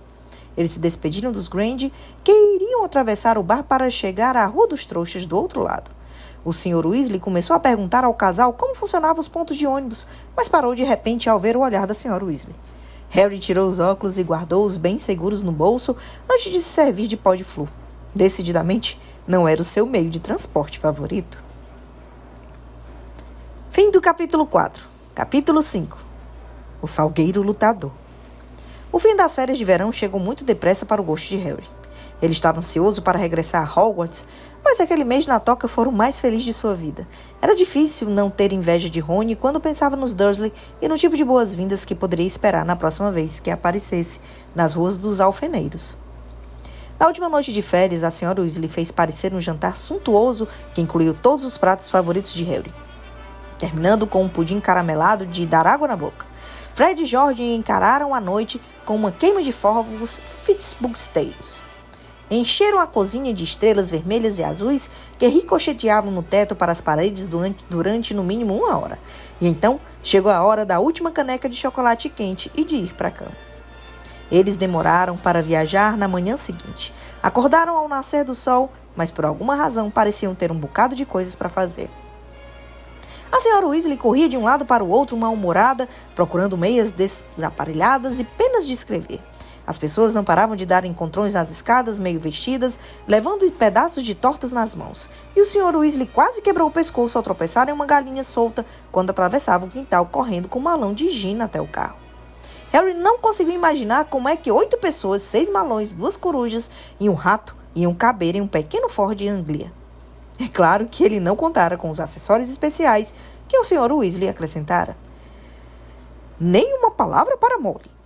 Eles se despediram dos Granger, que iriam atravessar o bar para chegar à Rua dos Trouxas do outro lado. O Sr. Weasley começou a perguntar ao casal como funcionavam os pontos de ônibus, mas parou de repente ao ver o olhar da Sra. Weasley. Harry tirou os óculos e guardou-os bem seguros no bolso antes de se servir de pó de flúor. Decididamente, não era o seu meio de transporte favorito. Fim do capítulo 4. Capítulo 5. O Salgueiro Lutador. O fim das férias de verão chegou muito depressa para o gosto de Harry. Ele estava ansioso para regressar a Hogwarts, mas aquele mês na toca foi o mais feliz de sua vida. Era difícil não ter inveja de Rony quando pensava nos Dursley e no tipo de boas-vindas que poderia esperar na próxima vez que aparecesse nas ruas dos Alfeneiros. Na última noite de férias, a Sra. Weasley fez parecer um jantar suntuoso que incluiu todos os pratos favoritos de Harry, terminando com um pudim caramelado de dar água na boca. Fred e George encararam a noite com uma queima de fogos fitzbugsteiros. Encheram a cozinha de estrelas vermelhas e azuis que ricocheteavam no teto para as paredes durante no mínimo 1 hora. E então chegou a hora da última caneca de chocolate quente e de ir para a cama. Eles demoraram para viajar na manhã seguinte. Acordaram ao nascer do sol, mas por alguma razão pareciam ter um bocado de coisas para fazer. A Sra. Weasley corria de um lado para o outro mal-humorada, procurando meias desaparelhadas e penas de escrever. As pessoas não paravam de dar encontrões nas escadas, meio vestidas, levando pedaços de tortas nas mãos. E o Sr. Weasley quase quebrou o pescoço ao tropeçar em uma galinha solta quando atravessava o quintal correndo com um malão de gin até o carro. Harry não conseguiu imaginar como é que 8 pessoas, 6 malões, 2 corujas e um rato iam caber em um pequeno Ford Anglia. É claro que ele não contara com os acessórios especiais que o Sr. Weasley acrescentara. Nem uma palavra para Molly.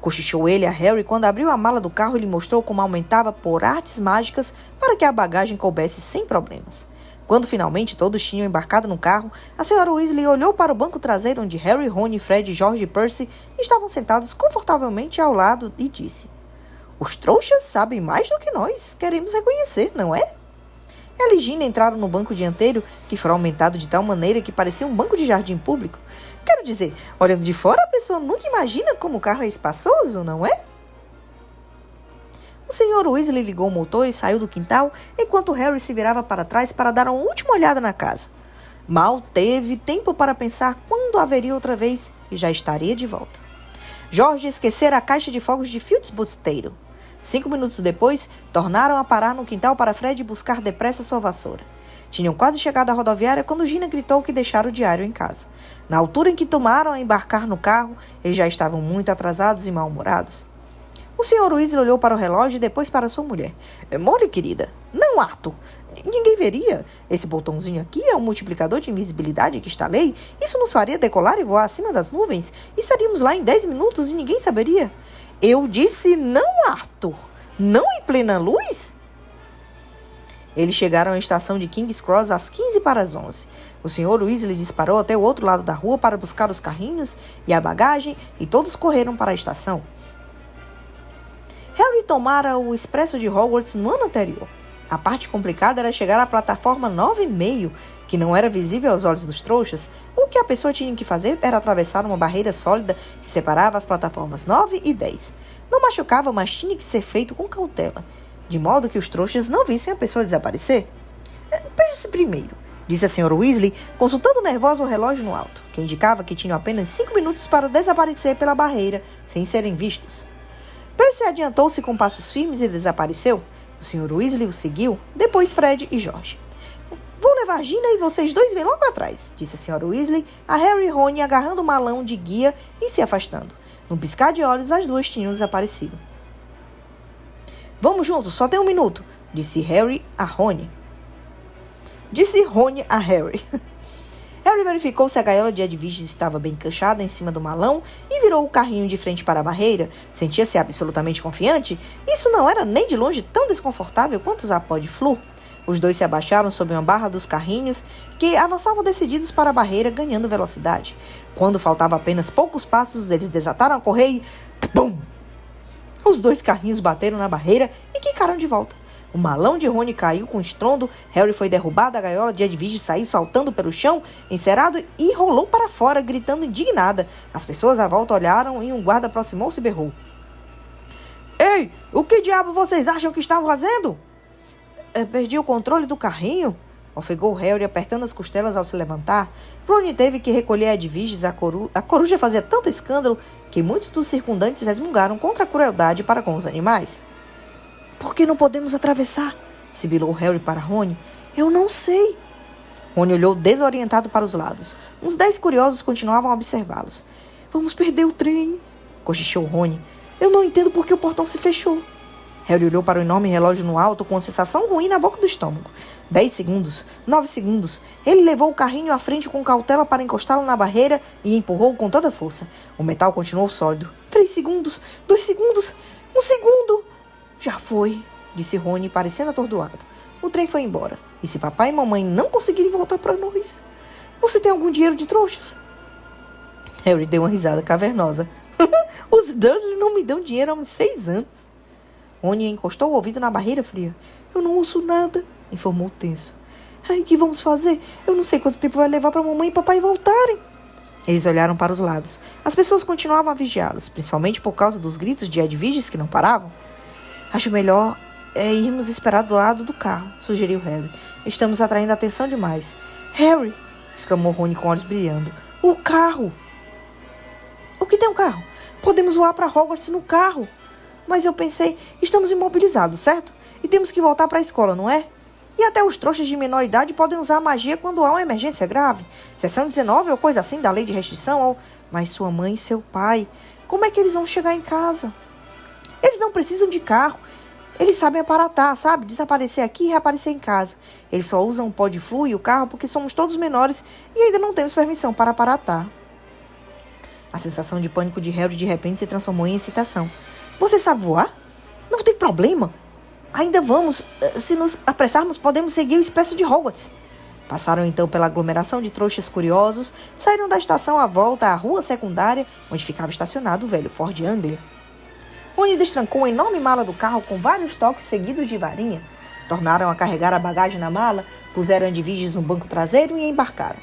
Cochichou ele a Harry quando abriu a mala do carro e lhe mostrou como aumentava por artes mágicas para que a bagagem coubesse sem problemas. Quando finalmente todos tinham embarcado no carro, a Sra. Weasley olhou para o banco traseiro onde Harry, Rony, Fred, George e Percy estavam sentados confortavelmente ao lado e disse: Os trouxas sabem mais do que nós. Queremos reconhecer, não é? Ela e Gina entraram no banco dianteiro, que foi aumentado de tal maneira que parecia um banco de jardim público. Quero dizer, olhando de fora, a pessoa nunca imagina como o carro é espaçoso, não é? O Sr. Weasley ligou o motor e saiu do quintal, enquanto Harry se virava para trás para dar uma última olhada na casa. Mal teve tempo para pensar quando haveria outra vez e já estaria de volta. George esquecera a caixa de fogos de Fitzbusteiro. 5 minutos depois, tornaram a parar no quintal para Fred buscar depressa sua vassoura. Tinham quase chegado à rodoviária quando Gina gritou que deixara o diário em casa. Na altura em que tomaram a embarcar no carro, eles já estavam muito atrasados e mal-humorados. O Sr. Weasley olhou para o relógio e depois para sua mulher. Molly, querida, não, Arthur. Ninguém veria. Esse botãozinho aqui é um multiplicador de invisibilidade que instalei. Isso nos faria decolar e voar acima das nuvens. Estaríamos lá em 10 minutos e ninguém saberia. Eu disse não, Arthur. Não em plena luz? Eles chegaram à estação de King's Cross às 15 para as 11. O Sr. Weasley disparou até o outro lado da rua para buscar os carrinhos e a bagagem e todos correram para a estação. Harry tomara o expresso de Hogwarts no ano anterior. A parte complicada era chegar à plataforma 9,5, que não era visível aos olhos dos trouxas. O que a pessoa tinha que fazer era atravessar uma barreira sólida que separava as plataformas 9 e 10. Não machucava, mas tinha que ser feito com cautela, de modo que os trouxas não vissem a pessoa desaparecer. Pense primeiro, disse a Sra. Weasley, consultando nervosa o relógio no alto, que indicava que tinham apenas 5 minutos para desaparecer pela barreira, sem serem vistos. Percy adiantou-se com passos firmes e desapareceu. O Sr. Weasley o seguiu, depois Fred e George. Vou levar Gina e vocês dois vêm logo atrás, disse a Sra. Weasley, a Harry e Rony agarrando o malão de guia e se afastando. Num piscar de olhos, as duas tinham desaparecido. Vamos juntos, só tem 1 minuto, disse Rony a Harry. Harry verificou se a gaiola de Edwiges estava bem encaixada em cima do malão e virou o carrinho de frente para a barreira. Sentia-se absolutamente confiante. Isso não era nem de longe tão desconfortável quanto usar pó de Floo. Os dois se abaixaram sob uma barra dos carrinhos, que avançavam decididos para a barreira, ganhando velocidade. Quando faltava apenas poucos passos, eles desataram a correr e... Pum! Os 2 carrinhos bateram na barreira e quicaram de volta. O malão de Rony caiu com estrondo, Harry foi derrubado, a gaiola de Edwige saiu saltando pelo chão, encerado, e rolou para fora, gritando indignada. As pessoas à volta olharam e um guarda aproximou-se e berrou. Ei, o que diabo vocês acham que estavam fazendo? Perdi o controle do carrinho, ofegou Harry, apertando as costelas ao se levantar. Rony teve que recolher a Edwiges, a coruja fazia tanto escândalo que muitos dos circundantes resmungaram contra a crueldade para com os animais. Por que não podemos atravessar? Sibilou Harry para Rony. Eu não sei. Rony olhou desorientado para os lados. Uns 10 curiosos continuavam a observá-los. Vamos perder o trem, cochichou Rony. Eu não entendo por que o portão se fechou. Harry olhou para o enorme relógio no alto com uma sensação ruim na boca do estômago. 10 segundos, 9 segundos. Ele levou o carrinho à frente com cautela para encostá-lo na barreira e empurrou com toda a força. O metal continuou sólido. 3 segundos, 2 segundos, 1 segundo. Já foi, disse Rony, parecendo atordoado. O trem foi embora. E se papai e mamãe não conseguirem voltar para nós? Você tem algum dinheiro de trouxas? Harry deu uma risada cavernosa. Os Dursley não me dão dinheiro há uns 6 anos. Rony encostou o ouvido na barreira fria. Eu não ouço nada, informou tenso. O que vamos fazer? Eu não sei quanto tempo vai levar para mamãe e papai voltarem. Eles olharam para os lados. As pessoas continuavam a vigiá-los, principalmente por causa dos gritos de Edwiges que não paravam. Acho melhor irmos esperar do lado do carro, sugeriu Harry. Estamos atraindo a atenção demais. Harry, exclamou Rony com olhos brilhando. O carro! O que tem um carro? Podemos voar para Hogwarts no carro. Mas eu pensei, estamos imobilizados, certo? E temos que voltar para a escola, não é? E até os trouxas de menor idade podem usar magia quando há uma emergência grave. Seção 19 ou coisa assim da lei de restrição. Ou... Mas sua mãe e seu pai, como é que eles vão chegar em casa? Eles não precisam de carro. Eles sabem aparatar, sabe? Desaparecer aqui e reaparecer em casa. Eles só usam o pó de Floo e o carro porque somos todos menores e ainda não temos permissão para aparatar. A sensação de pânico de Harry de repente se transformou em excitação. Você sabe voar? Não tem problema. Ainda vamos. Se nos apressarmos, podemos seguir o expresso de Hogwarts. Passaram então pela aglomeração de trouxas curiosos, saíram da estação à volta à rua secundária, onde ficava estacionado o velho Ford Anglia. Rony destrancou uma enorme mala do carro com vários toques seguidos de varinha. Tornaram a carregar a bagagem na mala, puseram Edwiges no banco traseiro e embarcaram.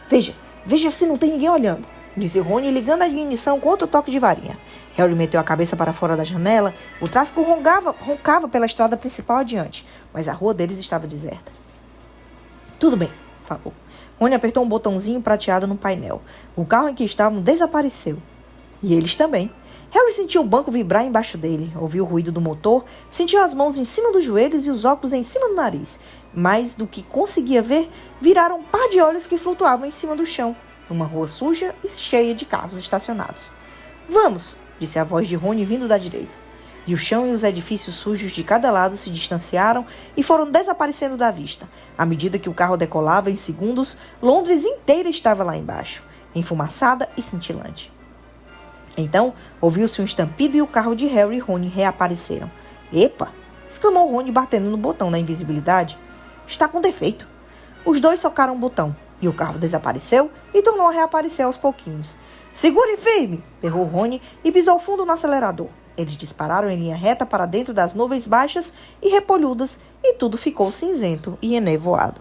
Veja se não tem ninguém olhando, disse Rony, ligando a ignição com outro toque de varinha. Harry meteu a cabeça para fora da janela. O tráfego roncava pela estrada principal adiante, mas a rua deles estava deserta. Tudo bem, falou. Rony apertou um botãozinho prateado no painel. O carro em que estavam desapareceu. E eles também. Harry sentiu o banco vibrar embaixo dele, ouviu o ruído do motor, sentiu as mãos em cima dos joelhos e os óculos em cima do nariz. Mais do que conseguia ver, viraram um par de olhos que flutuavam em cima do chão, numa rua suja e cheia de carros estacionados. Vamos, disse a voz de Rony vindo da direita. E o chão e os edifícios sujos de cada lado se distanciaram e foram desaparecendo da vista. À medida que o carro decolava, em segundos, Londres inteira estava lá embaixo, enfumaçada e cintilante. Então, ouviu-se um estampido e o carro de Harry e Rony reapareceram. Epa! Exclamou Rony, batendo no botão da invisibilidade. Está com defeito. Os dois socaram o botão, e o carro desapareceu e tornou a reaparecer aos pouquinhos. Segure firme! Berrou Rony e pisou fundo no acelerador. Eles dispararam em linha reta para dentro das nuvens baixas e repolhudas, e tudo ficou cinzento e enevoado.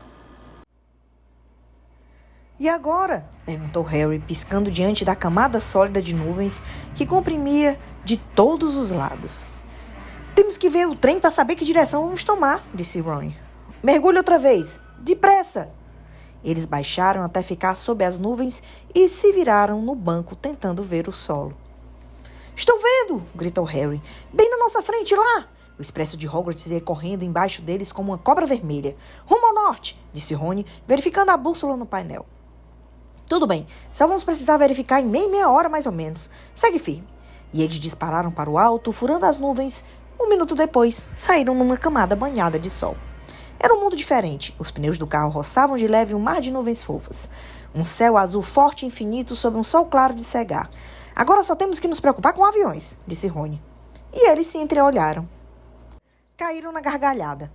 E agora? Perguntou Harry, piscando diante da camada sólida de nuvens que comprimia de todos os lados. Temos que ver o trem para saber que direção vamos tomar, disse Ron. Mergulhe outra vez. Depressa! Eles baixaram até ficar sob as nuvens e se viraram no banco tentando ver o solo. Estou vendo! Gritou Harry. Bem na nossa frente, lá! O expresso de Hogwarts ia correndo embaixo deles como uma cobra vermelha. Rumo ao norte! Disse Rony, verificando a bússola no painel. Tudo bem, só vamos precisar verificar em meia hora mais ou menos. Segue firme. E eles dispararam para o alto, furando as nuvens. Um minuto depois, saíram numa camada banhada de sol. Era um mundo diferente. Os pneus do carro roçavam de leve um mar de nuvens fofas. Um céu azul forte e infinito sob um sol claro de cegar. Agora só temos que nos preocupar com aviões, disse Rony. E eles se entreolharam. Caíram na gargalhada.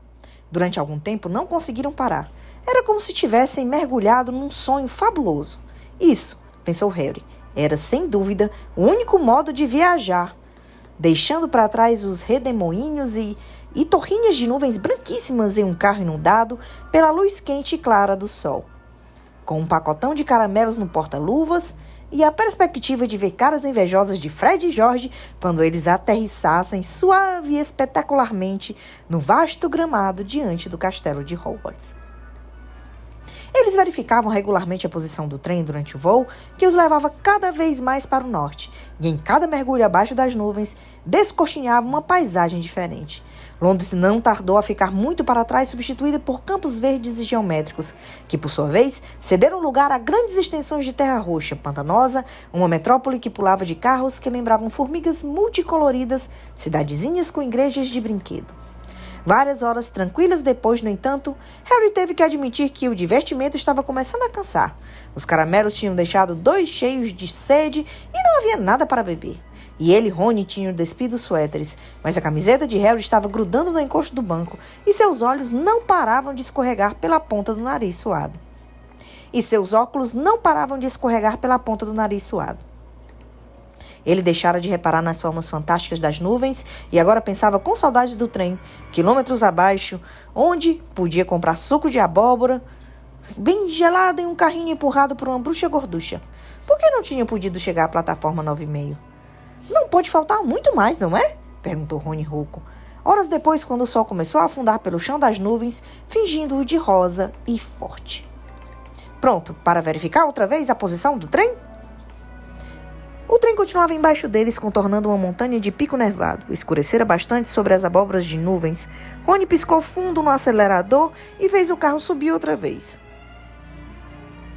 Durante algum tempo não conseguiram parar. Era como se tivessem mergulhado num sonho fabuloso. Isso, pensou Harry, era sem dúvida o único modo de viajar, deixando para trás os redemoinhos e torrinhas de nuvens branquíssimas em um carro inundado pela luz quente e clara do sol. Com um pacotão de caramelos no porta-luvas e a perspectiva de ver caras invejosas de Fred e George quando eles aterrissassem suave e espetacularmente no vasto gramado diante do castelo de Hogwarts. Eles verificavam regularmente a posição do trem durante o voo, que os levava cada vez mais para o norte, e em cada mergulho abaixo das nuvens, descortinhava uma paisagem diferente. Londres não tardou a ficar muito para trás, substituída por campos verdes e geométricos, que, por sua vez, cederam lugar a grandes extensões de terra roxa, pantanosa, uma metrópole que pulava de carros que lembravam formigas multicoloridas, cidadezinhas com igrejas de brinquedo. Várias horas tranquilas depois, no entanto, Harry teve que admitir que o divertimento estava começando a cansar. Os caramelos tinham deixado 2 cheios de sede e não havia nada para beber. E ele e Rony tinham despido os suéteres, mas a camiseta de Harry estava grudando no encosto do banco e seus olhos não paravam de escorregar pela ponta do nariz suado. Ele deixara de reparar nas formas fantásticas das nuvens e agora pensava com saudade do trem, quilômetros abaixo, onde podia comprar suco de abóbora, bem gelado em um carrinho empurrado por uma bruxa gorducha. Por que não tinha podido chegar à plataforma 9,5? Não pode faltar muito mais, não é? Perguntou Rony rouco. Horas depois, quando o sol começou a afundar pelo chão das nuvens, fingindo-o de rosa e forte. Pronto, para verificar outra vez a posição do trem? O trem continuava embaixo deles, contornando uma montanha de pico nevado. Escurecera bastante sobre as abóboras de nuvens. Rony piscou fundo no acelerador e fez o carro subir outra vez.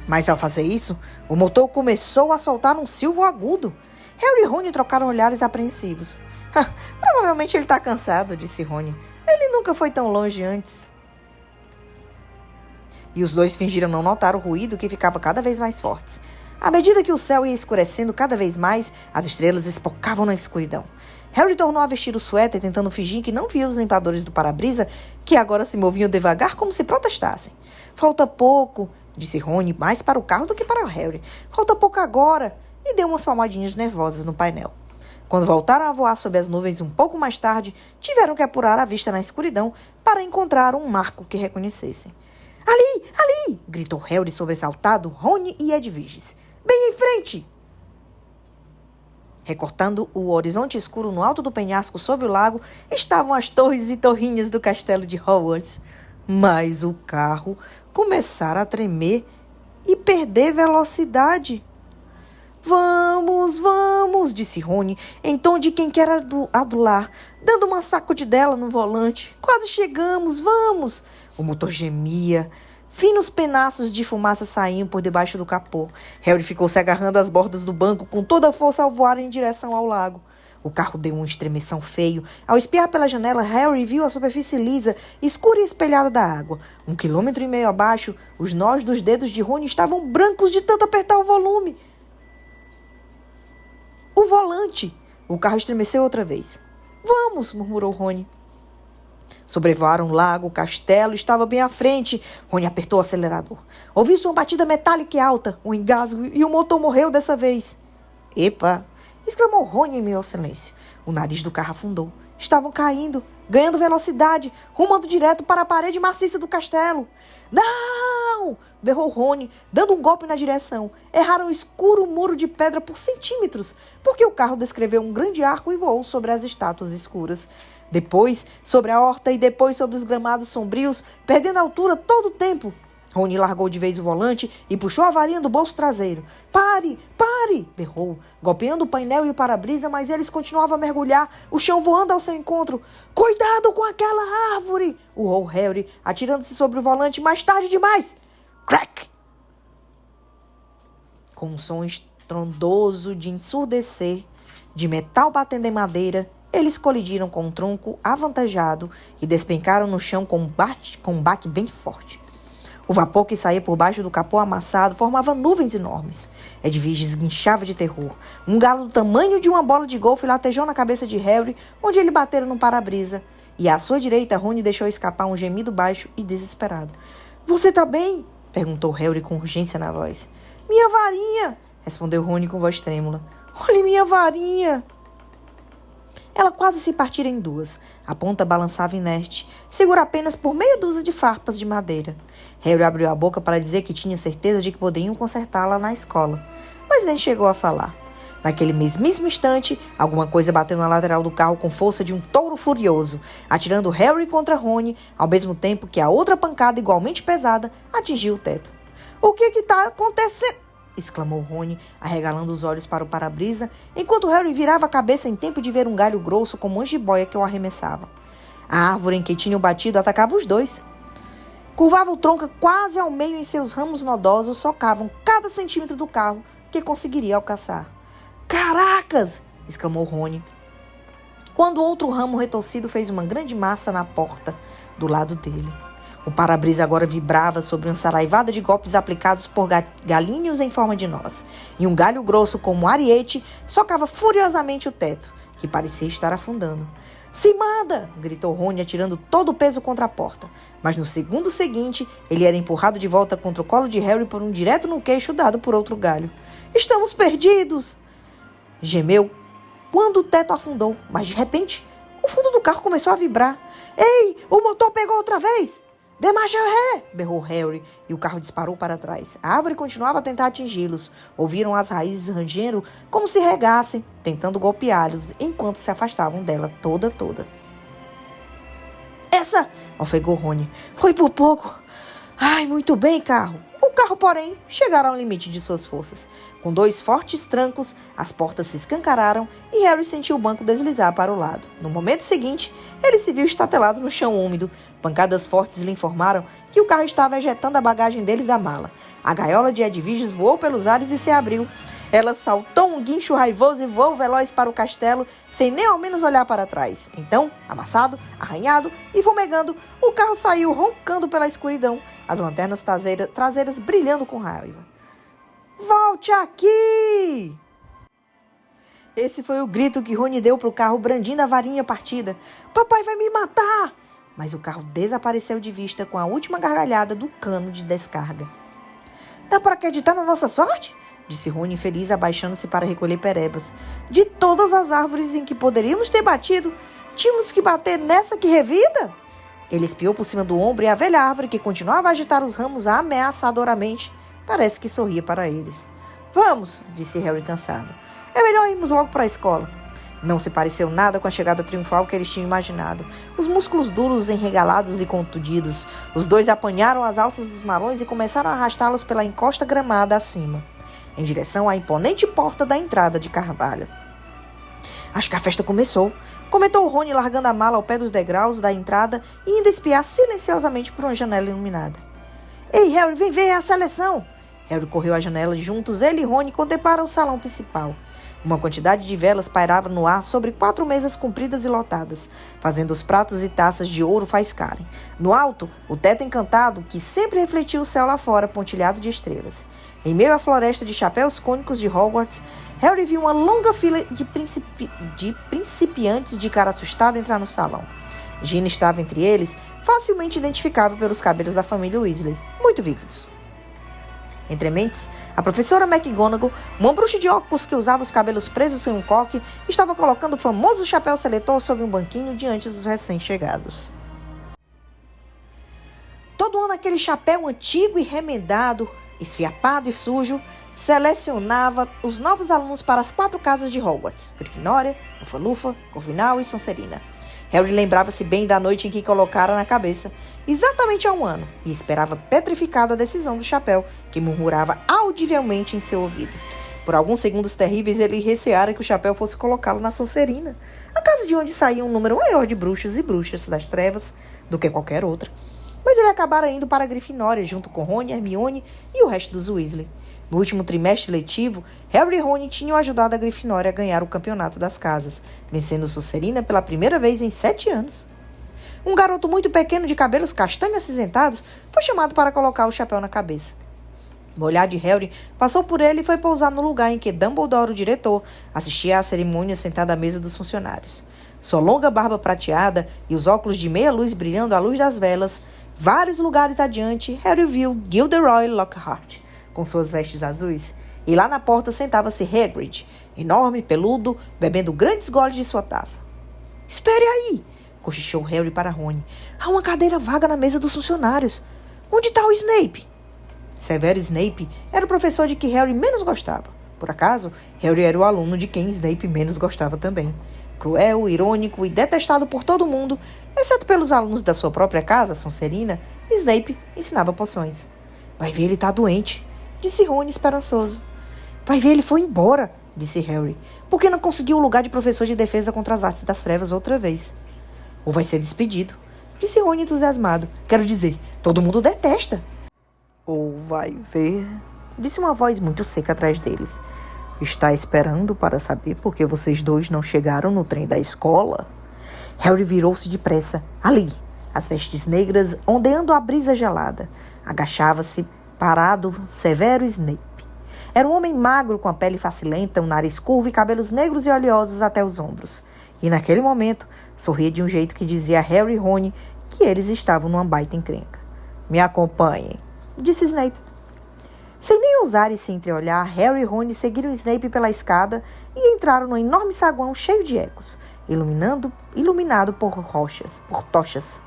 Mas ao fazer isso, o motor começou a soltar um silvo agudo. Harry e Rony trocaram olhares apreensivos. Provavelmente ele está cansado, disse Rony. Ele nunca foi tão longe antes. E os dois fingiram não notar o ruído que ficava cada vez mais forte. À medida que o céu ia escurecendo cada vez mais, as estrelas espocavam na escuridão. Harry tornou a vestir o suéter, tentando fingir que não via os limpadores do para-brisa, que agora se moviam devagar como se protestassem. Falta pouco, disse Rony, mais para o carro do que para o Harry. Falta pouco agora, e deu umas palmadinhas nervosas no painel. Quando voltaram a voar sob as nuvens um pouco mais tarde, tiveram que apurar a vista na escuridão para encontrar um marco que reconhecessem. Ali! Ali! Gritou Harry sobressaltado, Rony e Edwiges. Bem em frente! Recortando o horizonte escuro no alto do penhasco sob o lago, estavam as torres e torrinhas do castelo de Hogwarts. Mas o carro começara a tremer e perder velocidade. Vamos, vamos, disse Rony, em tom de quem quer adular, dando uma sacudidela no volante. Quase chegamos, vamos! O motor gemia. Finos pedaços de fumaça saíam por debaixo do capô. Harry ficou se agarrando às bordas do banco com toda a força ao voar em direção ao lago. O carro deu uma estremeção feio. Ao espiar pela janela, Harry viu a superfície lisa, escura e espelhada da água. 1,5 quilômetros abaixo, os nós dos dedos de Rony estavam brancos de tanto apertar o volume. O volante! O carro estremeceu outra vez. Vamos, murmurou Rony. Sobrevoaram o lago, o castelo estava bem à frente. Rony apertou o acelerador. Ouviu-se uma batida metálica e alta, um engasgo, e o motor morreu dessa vez. Epa! Exclamou Rony em meio ao silêncio. O nariz do carro afundou. Estavam caindo, ganhando velocidade, rumando direto para a parede maciça do castelo. Não! Berrou Rony, dando um golpe na direção. Erraram o escuro muro de pedra por centímetros, porque o carro descreveu um grande arco e voou sobre as estátuas escuras. Depois, sobre a horta e depois sobre os gramados sombrios, perdendo a altura todo o tempo. Rony largou de vez o volante e puxou a varinha do bolso traseiro. Pare! Pare! Berrou, golpeando o painel e o para-brisa, mas eles continuavam a mergulhar, o chão voando ao seu encontro. Cuidado com aquela árvore! Urrou Harry, atirando-se sobre o volante mais tarde demais. Crack! Com um som estrondoso de ensurdecer, de metal batendo em madeira, eles colidiram com um tronco avantajado e despencaram no chão com um baque bem forte. O vapor que saía por baixo do capô amassado formava nuvens enormes. Edwige esguinchava de terror. Um galo do tamanho de uma bola de golfe latejou na cabeça de Harry, onde ele batera no para-brisa. E à sua direita, Rony deixou escapar um gemido baixo e desesperado. — Você tá bem? — perguntou Harry com urgência na voz. — Minha varinha! — respondeu Rony com voz trêmula. — Olhe minha varinha! Ela quase se partira em duas. A ponta balançava inerte, segura apenas por meia dúzia de farpas de madeira. Harry abriu a boca para dizer que tinha certeza de que poderiam consertá-la na escola, mas nem chegou a falar. Naquele mesmíssimo instante, alguma coisa bateu na lateral do carro com força de um touro furioso, atirando Harry contra Rony, ao mesmo tempo que a outra pancada, igualmente pesada, atingiu o teto. — O que está acontecendo? Exclamou Rony, arregalando os olhos para o para-brisa, enquanto Harry virava a cabeça em tempo de ver um galho grosso como uma jiboia que o arremessava. A árvore em que tinham batido atacava os dois. Curvava o tronco quase ao meio e seus ramos nodosos socavam cada centímetro do carro que conseguiria alcançar. — Caracas! Exclamou Rony, quando outro ramo retorcido fez uma grande massa na porta do lado dele. O para-brisa agora vibrava sobre uma saraivada de golpes aplicados por galinhos em forma de nós, e um galho grosso como um ariete socava furiosamente o teto, que parecia estar afundando. — Se manda! Gritou Rony, atirando todo o peso contra a porta. Mas no segundo seguinte, ele era empurrado de volta contra o colo de Harry por um direto no queixo dado por outro galho. — Estamos perdidos! Gemeu quando o teto afundou, mas de repente, o fundo do carro começou a vibrar. — Ei, o motor pegou outra vez! — Dê marcha ré! Berrou Harry, e o carro disparou para trás. A árvore continuava a tentar atingi-los. Ouviram as raízes rangendo como se regassem, tentando golpeá-los, enquanto se afastavam dela toda. — Essa! Ofegou Rony. — Foi por pouco. — Ai, muito bem, carro. O carro, porém, chegara ao limite de suas forças. Com dois fortes trancos, as portas se escancararam e Harry sentiu o banco deslizar para o lado. No momento seguinte, ele se viu estatelado no chão úmido. Pancadas fortes lhe informaram que o carro estava ejetando a bagagem deles da mala. A gaiola de Edwiges voou pelos ares e se abriu. Ela saltou um guincho raivoso e voou veloz para o castelo, sem nem ao menos olhar para trás. Então, amassado, arranhado e fumegando, o carro saiu roncando pela escuridão, as lanternas traseiras brilhando com raiva. — Volte aqui! Esse foi o grito que Rony deu para o carro, brandindo a varinha partida. — Papai vai me matar! Mas o carro desapareceu de vista com a última gargalhada do cano de descarga. — Dá para acreditar na nossa sorte? Disse Rony infeliz, abaixando-se para recolher perebas. De todas as árvores em que poderíamos ter batido, tínhamos que bater nessa que revida? Ele espiou por cima do ombro e a velha árvore, que continuava a agitar os ramos ameaçadoramente, parece que sorria para eles. — Vamos, disse Harry cansado. É melhor irmos logo para a escola. Não se pareceu nada com a chegada triunfal que eles tinham imaginado. Os músculos duros, enregalados e contundidos, os dois apanharam as alças dos marões e começaram a arrastá-los pela encosta gramada acima, em direção à imponente porta da entrada de Carvalho. — Acho que a festa começou, comentou Rony, largando a mala ao pé dos degraus da entrada e indo espiar silenciosamente por uma janela iluminada. — Ei, Harry, vem ver a seleção! Harry correu à janela e juntos ele e Rony contemplaram o salão principal. Uma quantidade de velas pairava no ar sobre 4 mesas compridas e lotadas, fazendo os pratos e taças de ouro faiscarem. No alto, o teto encantado, que sempre refletia o céu lá fora, pontilhado de estrelas. Em meio à floresta de chapéus cônicos de Hogwarts, Harry viu uma longa fila de principiantes de cara assustada entrar no salão. Gina estava entre eles, facilmente identificável pelos cabelos da família Weasley, muito vívidos. Entre mentes, a professora McGonagall, uma bruxa de óculos que usava os cabelos presos em um coque, estava colocando o famoso chapéu seletor sobre um banquinho diante dos recém-chegados. Todo ano aquele chapéu antigo e remendado, esfiapado e sujo, selecionava os novos alunos para as 4 casas de Hogwarts: Grifinória, Lufa-Lufa, Corvinal e Sonserina. Harry lembrava-se bem da noite em que colocara na cabeça, exatamente há um ano, e esperava petrificado a decisão do chapéu, que murmurava audivelmente em seu ouvido. Por alguns segundos terríveis, ele receara que o chapéu fosse colocá-lo na Sonserina, a casa de onde saía um número maior de bruxos e bruxas das trevas do que qualquer outra. Mas ele acabara indo para a Grifinória, junto com Rony, Hermione e o resto dos Weasley. No último trimestre letivo, Harry e Rony tinham ajudado a Grifinória a ganhar o campeonato das casas, vencendo Sonserina pela primeira vez em 7 anos. Um garoto muito pequeno de cabelos castanhos acinzentados foi chamado para colocar o chapéu na cabeça. O olhar de Harry passou por ele e foi pousar no lugar em que Dumbledore, o diretor, assistia à cerimônia sentado à mesa dos funcionários. Sua longa barba prateada e os óculos de meia luz brilhando à luz das velas, vários lugares adiante, Harry viu Gilderoy Lockhart, com suas vestes azuis, e lá na porta sentava-se Hagrid, enorme, peludo, bebendo grandes goles de sua taça. — Espere aí! Cochichou Harry para Rony. — Há uma cadeira vaga na mesa dos funcionários. Onde está o Snape? Severo Snape era o professor de que Harry menos gostava. Por acaso, Harry era o aluno de quem Snape menos gostava também. Cruel, irônico e detestado por todo mundo, exceto pelos alunos da sua própria casa, Sonserina, Snape ensinava poções. — Vai ver, ele está doente, disse Rony esperançoso. — Vai ver, ele foi embora, disse Harry, porque não conseguiu o lugar de professor de defesa contra as artes das trevas outra vez. — Ou vai ser despedido, disse Rony entusiasmado. Quero dizer, todo mundo detesta. — Ou vai ver, disse uma voz muito seca atrás deles. Está esperando para saber por que vocês dois não chegaram no trem da escola? Harry virou-se depressa. Ali, as vestes negras ondeando a brisa gelada. Agachava-se, parado, Severo Snape. Era um homem magro, com a pele facilenta, um nariz curvo e cabelos negros e oleosos até os ombros. E naquele momento, sorria de um jeito que dizia a Harry e Rony que eles estavam numa baita encrenca. Me acompanhem, disse Snape. Sem nem ousarem se entreolhar, Harry e Rony seguiram Snape pela escada e entraram num enorme saguão cheio de ecos, iluminado por tochas.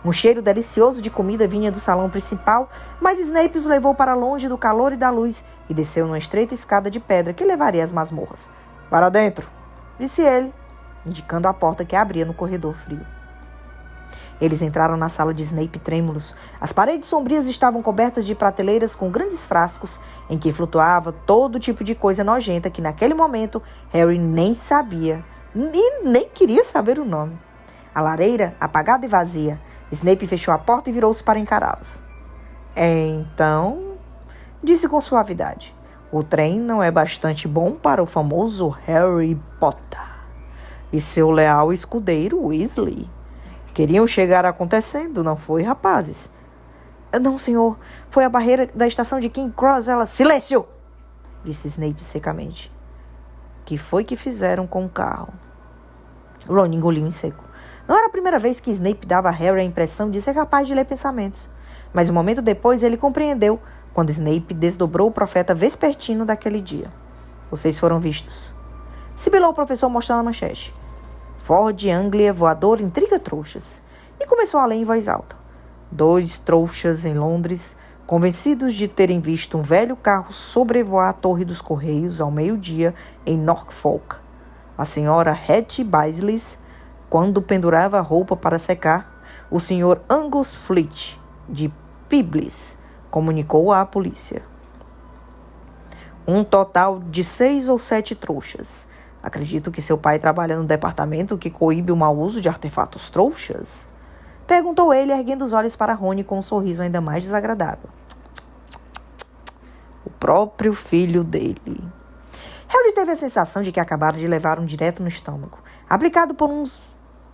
Um cheiro delicioso de comida vinha do salão principal, mas Snape os levou para longe do calor e da luz e desceu numa estreita escada de pedra que levaria às masmorras. — Para dentro, disse ele, indicando a porta que abria no corredor frio. Eles entraram na sala de Snape trêmulos. As paredes sombrias estavam cobertas de prateleiras com grandes frascos em que flutuava todo tipo de coisa nojenta que naquele momento Harry nem sabia e nem queria saber o nome. A lareira, apagada e vazia. Snape fechou a porta e virou-se para encará-los. Então, disse com suavidade, o trem não é bastante bom para o famoso Harry Potter e seu leal escudeiro Weasley. Queriam chegar acontecendo, não foi, rapazes? Não, senhor. Foi a barreira da estação de King Cross, ela... Silêncio! Disse Snape secamente. Que foi que fizeram com o carro? Ron engoliu em seco. Não era a primeira vez que Snape dava a Harry a impressão de ser capaz de ler pensamentos. Mas um momento depois ele compreendeu, quando Snape desdobrou o profeta vespertino daquele dia. Vocês foram vistos. Sibilou o professor mostrando a manchete. Ford Anglia voador intriga trouxas. E começou a ler em voz alta. 2 trouxas em Londres, convencidos de terem visto um velho carro sobrevoar a Torre dos Correios ao meio-dia em Norfolk. A senhora Hattie Baisleys, quando pendurava a roupa para secar, o senhor Angus Fleet, de Peebles, comunicou à polícia. Um total de 6 ou 7 trouxas. Acredito que seu pai trabalha no departamento que coíbe o mau uso de artefatos trouxas? Perguntou ele, erguendo os olhos para Rony com um sorriso ainda mais desagradável. O próprio filho dele. Harry teve a sensação de que acabara de levar um direto no estômago, aplicado por uns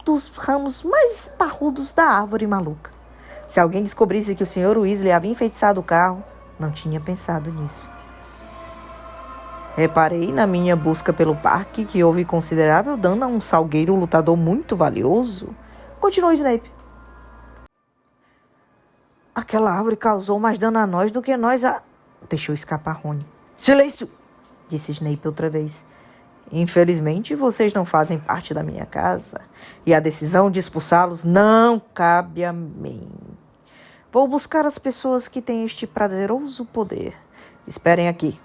dos ramos mais parrudos da árvore maluca. Se alguém descobrisse que o Sr. Weasley havia enfeitiçado o carro, não tinha pensado nisso. Reparei na minha busca pelo parque que houve considerável dano a um salgueiro lutador muito valioso. Continuou Snape. Aquela árvore causou mais dano a nós do que nós a... deixou escapar Rony. Silêncio! Disse Snape outra vez. Infelizmente, vocês não fazem parte da minha casa. E a decisão de expulsá-los não cabe a mim. Vou buscar as pessoas que têm este prazeroso poder. Esperem aqui.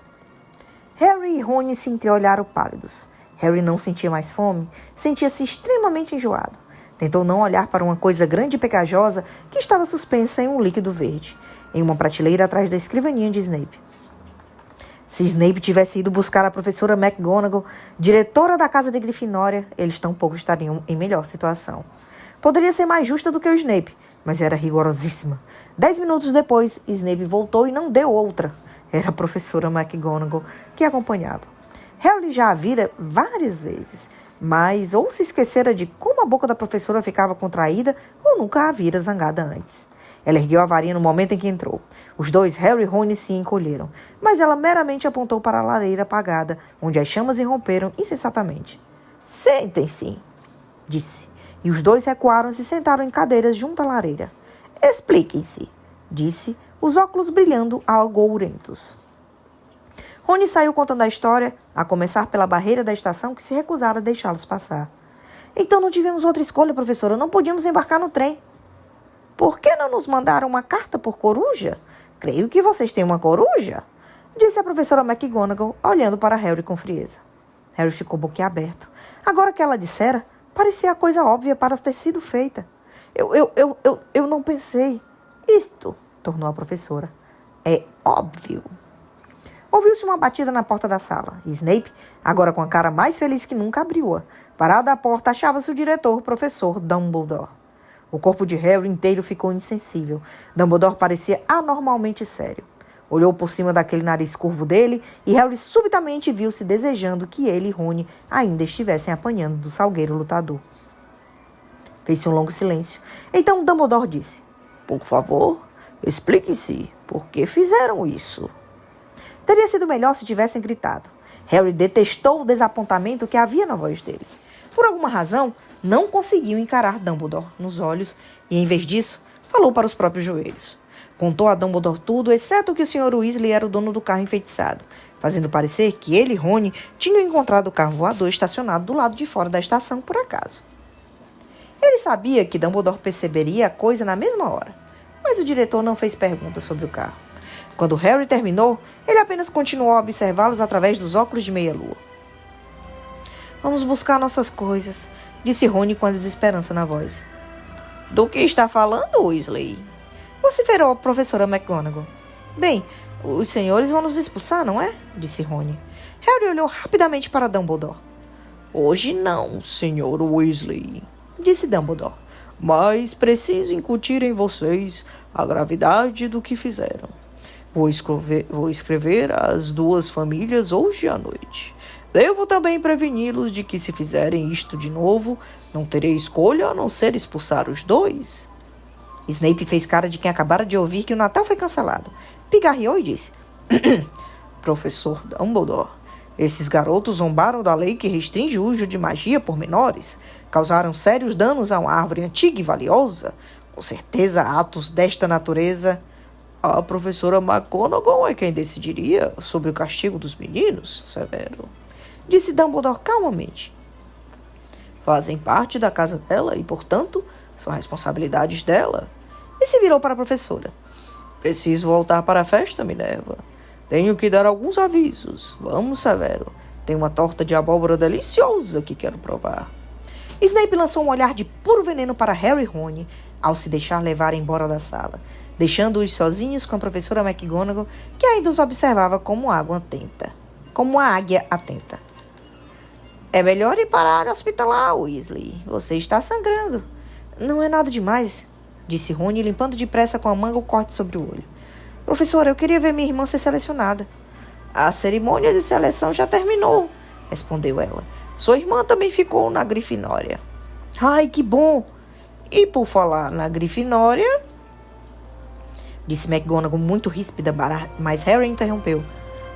Harry e Rony se entreolharam pálidos. Harry não sentia mais fome, sentia-se extremamente enjoado. Tentou não olhar para uma coisa grande e pegajosa que estava suspensa em um líquido verde, em uma prateleira atrás da escrivaninha de Snape. Se Snape tivesse ido buscar a professora McGonagall, diretora da casa de Grifinória, eles tampouco estariam em melhor situação. Poderia ser mais justa do que o Snape, mas era rigorosíssima. 10 minutos depois, Snape voltou e não deu outra. Era a professora McGonagall que acompanhava. Harry já a vira várias vezes, mas ou se esquecera de como a boca da professora ficava contraída ou nunca a vira zangada antes. Ela ergueu a varinha no momento em que entrou. Os dois, Harry e Rony, se encolheram, mas ela meramente apontou para a lareira apagada, onde as chamas irromperam insensatamente. Sentem-se, disse, e os dois recuaram e se sentaram em cadeiras junto à lareira. Expliquem-se, disse, os óculos brilhando algourentos. Rony saiu contando a história, a começar pela barreira da estação que se recusara a deixá-los passar. Então não tivemos outra escolha, professora. Não podíamos embarcar no trem. Por que não nos mandaram uma carta por coruja? Creio que vocês têm uma coruja, disse a professora McGonagall, olhando para Harry com frieza. Harry ficou boquiaberto. Agora que ela dissera, parecia a coisa óbvia para ter sido feita. Eu não pensei. Isto, tornou a professora, é óbvio. Ouviu-se uma batida na porta da sala. Snape, agora com a cara mais feliz que nunca, abriu-a. Parado à porta, achava-se o diretor, professor Dumbledore. O corpo de Harry inteiro ficou insensível. Dumbledore parecia anormalmente sério. Olhou por cima daquele nariz curvo dele e Harry subitamente viu-se desejando que ele e Rony ainda estivessem apanhando do salgueiro lutador. Fez-se um longo silêncio. Então Dumbledore disse: Por favor, explique-se. Por que fizeram isso? Teria sido melhor se tivessem gritado. Harry detestou o desapontamento que havia na voz dele. Por alguma razão, não conseguiu encarar Dumbledore nos olhos e, em vez disso, falou para os próprios joelhos. Contou a Dumbledore tudo, exceto que o Sr. Weasley era o dono do carro enfeitiçado, fazendo parecer que ele e Rony tinham encontrado o carro voador estacionado do lado de fora da estação por acaso. Ele sabia que Dumbledore perceberia a coisa na mesma hora, mas o diretor não fez perguntas sobre o carro. Quando Harry terminou, ele apenas continuou a observá-los através dos óculos de meia-lua. Vamos buscar nossas coisas, disse Rony com a desesperança na voz. Do que está falando, Weasley? Vociferou a professora McGonagall. Bem, os senhores vão nos expulsar, não é? Disse Rony. Harry olhou rapidamente para Dumbledore. Hoje não, Sr. Weasley, disse Dumbledore. Mas preciso incutir em vocês a gravidade do que fizeram. Vou escrever às duas famílias hoje à noite. Devo também preveni-los de que se fizerem isto de novo, não terei escolha a não ser expulsar os dois. Snape fez cara de quem acabara de ouvir que o Natal foi cancelado. Pigarreou e disse: Professor Dumbledore, esses garotos zombaram da lei que restringe o uso de magia por menores, causaram sérios danos a uma árvore antiga e valiosa. Com certeza, atos desta natureza... A professora McGonagall é quem decidiria sobre o castigo dos meninos, Severo, disse Dumbledore calmamente. Fazem parte da casa dela e, portanto, são responsabilidades dela. E se virou para a professora. Preciso voltar para a festa, Minerva. Tenho que dar alguns avisos. Vamos, Severo. Tem uma torta de abóbora deliciosa que quero provar. Snape lançou um olhar de puro veneno para Harry e Rony ao se deixar levar embora da sala, deixando-os sozinhos com a professora McGonagall, que ainda os observava como água atenta, como a águia atenta. É melhor ir para a área hospitalar, Weasley. Você está sangrando. Não é nada demais, disse Rony, limpando depressa com a manga o corte sobre o olho. Professora, eu queria ver minha irmã ser selecionada. A cerimônia de seleção já terminou, respondeu ela. Sua irmã também ficou na Grifinória. Ai, que bom! E por falar na Grifinória, disse McGonagall muito ríspida, mas Harry interrompeu.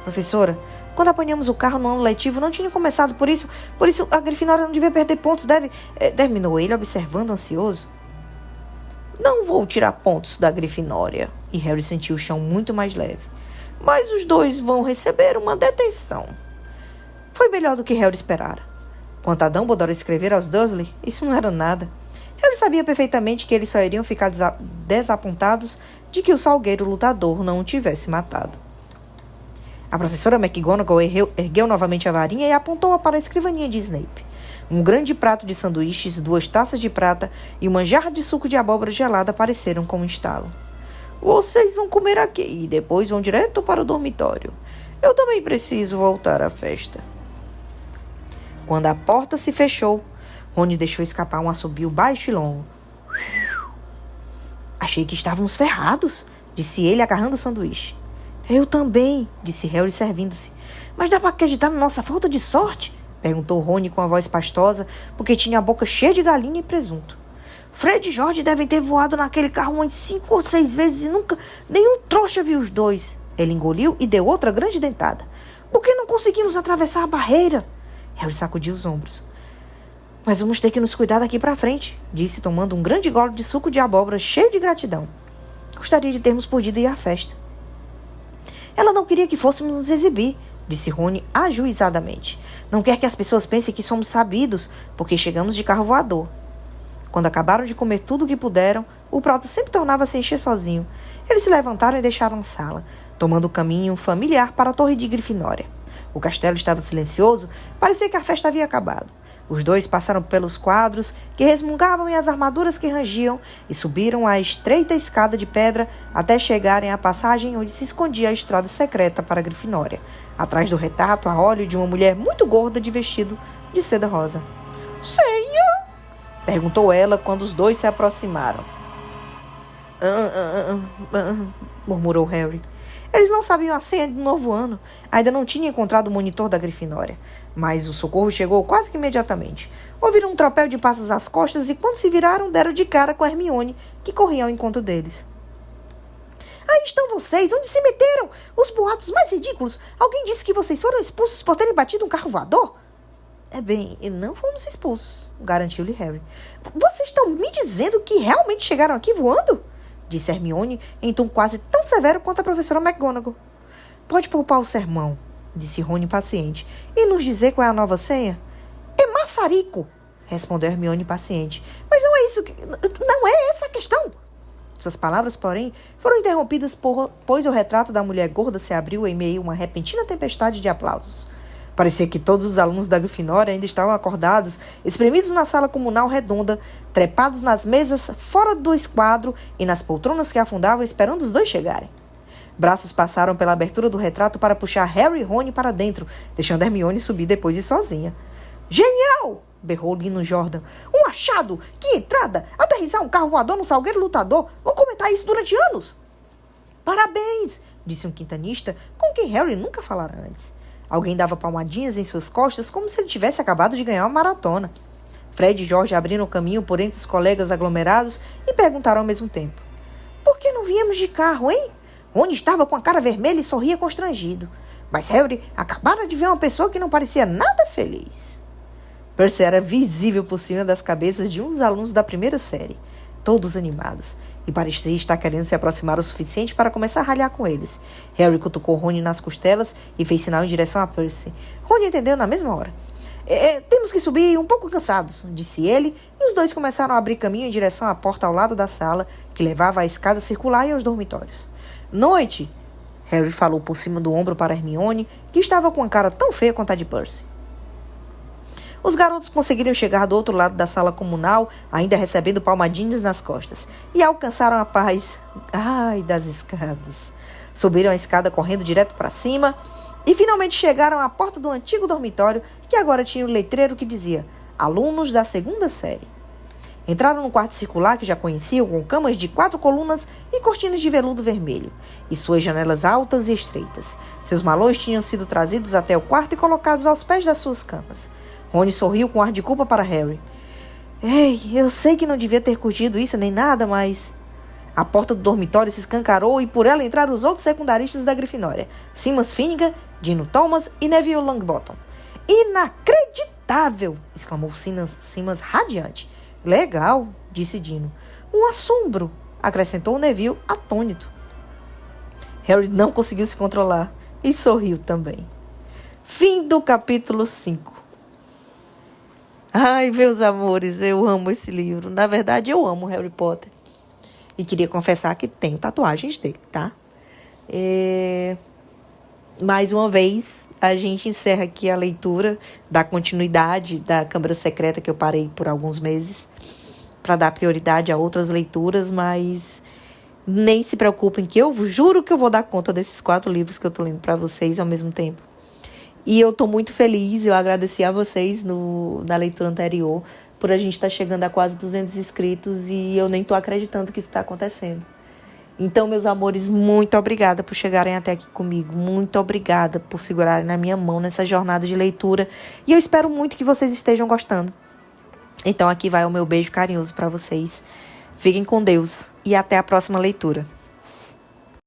Professora, quando apanhamos o carro no ano letivo, não tinha começado por isso a Grifinória não devia perder pontos, terminou ele, observando ansioso. Não vou tirar pontos da Grifinória. E Harry sentiu o chão muito mais leve. mas os dois vão receber uma detenção. Foi melhor do que Harry esperara. Quanto a Dumbledore escrever aos Dursley, isso não era nada. Harry sabia perfeitamente que eles só iriam ficar desapontados de que o salgueiro lutador não o tivesse matado. A professora McGonagall ergueu novamente a varinha e apontou-a para a escrivaninha de Snape. Um grande prato de sanduíches, 2 taças de prata e uma jarra de suco de abóbora gelada apareceram com um estalo. Vocês vão comer aqui e depois vão direto para o dormitório. Eu também preciso voltar à festa. Quando a porta se fechou, Rony deixou escapar um assobio baixo e longo. Achei que estávamos ferrados, disse ele agarrando o sanduíche. Eu também, disse Harry servindo-se. Mas dá para acreditar na nossa falta de sorte? Perguntou Rony com a voz pastosa, porque tinha a boca cheia de galinha e presunto. Fred e George devem ter voado naquele carro umas 5 ou 6 vezes e nunca nenhum trouxa viu os dois. Ele engoliu e deu outra grande dentada. Por que não conseguimos atravessar a barreira? Harry sacudiu os ombros. Mas vamos ter que nos cuidar daqui para frente, disse, tomando um grande gole de suco de abóbora cheio de gratidão. Gostaria de termos podido ir à festa. Ela não queria que fôssemos nos exibir, disse Rony ajuizadamente. Não quer que as pessoas pensem que somos sabidos, porque chegamos de carro voador. Quando acabaram de comer tudo o que puderam, o prato sempre tornava a se encher sozinho. Eles se levantaram e deixaram a sala, tomando o caminho familiar para a torre de Grifinória. O castelo estava silencioso, parecia que a festa havia acabado. Os dois passaram pelos quadros que resmungavam e as armaduras que rangiam e subiram a estreita escada de pedra até chegarem à passagem onde se escondia a estrada secreta para a Grifinória, atrás do retrato a óleo de uma mulher muito gorda de vestido de seda rosa. — Senha? — perguntou ela quando os dois se aproximaram. Murmurou Harry. Eles não sabiam a senha do novo ano. Ainda não tinham encontrado o monitor da Grifinória. Mas o socorro chegou quase que imediatamente. Ouviram um tropel de passos às costas e, quando se viraram, deram de cara com Hermione, que corria ao encontro deles. Aí estão vocês! Onde se meteram? Os boatos mais ridículos! Alguém disse que vocês foram expulsos por terem batido um carro voador? Bem, não fomos expulsos, garantiu-lhe Harry. Vocês estão me dizendo que realmente chegaram aqui voando? Disse Hermione em tom quase tão severo quanto a professora McGonagall. Pode poupar o sermão, disse Rony impaciente, e nos dizer qual é a nova senha? É maçarico, respondeu Hermione impaciente. Mas não é isso que... Não é essa a questão. Suas palavras, porém, foram interrompidas pois o retrato da mulher gorda se abriu em meio a uma repentina tempestade de aplausos. Parecia que todos os alunos da Grifinória ainda estavam acordados, espremidos na sala comunal redonda, trepados nas mesas fora do esquadro e nas poltronas que afundavam esperando os dois chegarem. Braços passaram pela abertura do retrato para puxar Harry e Rony para dentro, deixando Hermione subir depois de sozinha. — Genial! Berrou Lino Jordan. — Um achado! Que entrada! Aterrissar um carro voador no salgueiro lutador! Vão comentar isso durante anos! — Parabéns! Disse um quintanista com quem Harry nunca falara antes. Alguém dava palmadinhas em suas costas como se ele tivesse acabado de ganhar uma maratona. Fred e George abriram caminho por entre os colegas aglomerados e perguntaram ao mesmo tempo. — Por que não viemos de carro, hein? Rony estava com a cara vermelha e sorria constrangido. Mas Harry acabara de ver uma pessoa que não parecia nada feliz. Percy era visível por cima das cabeças de um dos alunos da primeira série, todos animados, e parecia estar querendo se aproximar o suficiente para começar a ralhar com eles. Harry cutucou Rony nas costelas e fez sinal em direção a Percy. Rony entendeu na mesma hora. Temos que subir um pouco cansados, disse ele, e os dois começaram a abrir caminho em direção à porta ao lado da sala, que levava à escada circular e aos dormitórios. Noite! Harry falou por cima do ombro para Hermione, que estava com a cara tão feia quanto a de Percy. Os garotos conseguiram chegar do outro lado da sala comunal, ainda recebendo palmadinhas nas costas, e alcançaram a paz das escadas. Subiram a escada correndo direto para cima e finalmente chegaram à porta do antigo dormitório, que agora tinha um letreiro que dizia Alunos da segunda série. Entraram no quarto circular que já conheciam, com camas de 4 colunas e cortinas de veludo vermelho, e suas janelas altas e estreitas. Seus malões tinham sido trazidos até o quarto e colocados aos pés das suas camas. Rony sorriu com ar de culpa para Harry. Ei, eu sei que não devia ter curtido isso nem nada, mas... A porta do dormitório se escancarou e por ela entraram os outros secundaristas da Grifinória. Simas Finnegan, Dino Thomas e Neville Longbottom. Inacreditável! Exclamou Simas radiante. Legal, disse Dino. Um assombro, acrescentou Neville atônito. Harry não conseguiu se controlar e sorriu também. Fim do capítulo 5. Ai, meus amores, eu amo esse livro. Na verdade, eu amo Harry Potter. E queria confessar que tenho tatuagens dele, tá? Mais uma vez, a gente encerra aqui a leitura da continuidade da Câmara Secreta, que eu parei por alguns meses, para dar prioridade a outras leituras, mas nem se preocupem que eu juro que eu vou dar conta desses 4 livros que eu tô lendo para vocês ao mesmo tempo. E eu tô muito feliz, eu agradeci a vocês na leitura anterior por a gente estar chegando a quase 200 inscritos e eu nem tô acreditando que isso está acontecendo. Então, meus amores, muito obrigada por chegarem até aqui comigo. Muito obrigada por segurarem na minha mão nessa jornada de leitura. E eu espero muito que vocês estejam gostando. Então, aqui vai o meu beijo carinhoso para vocês. Fiquem com Deus e até a próxima leitura.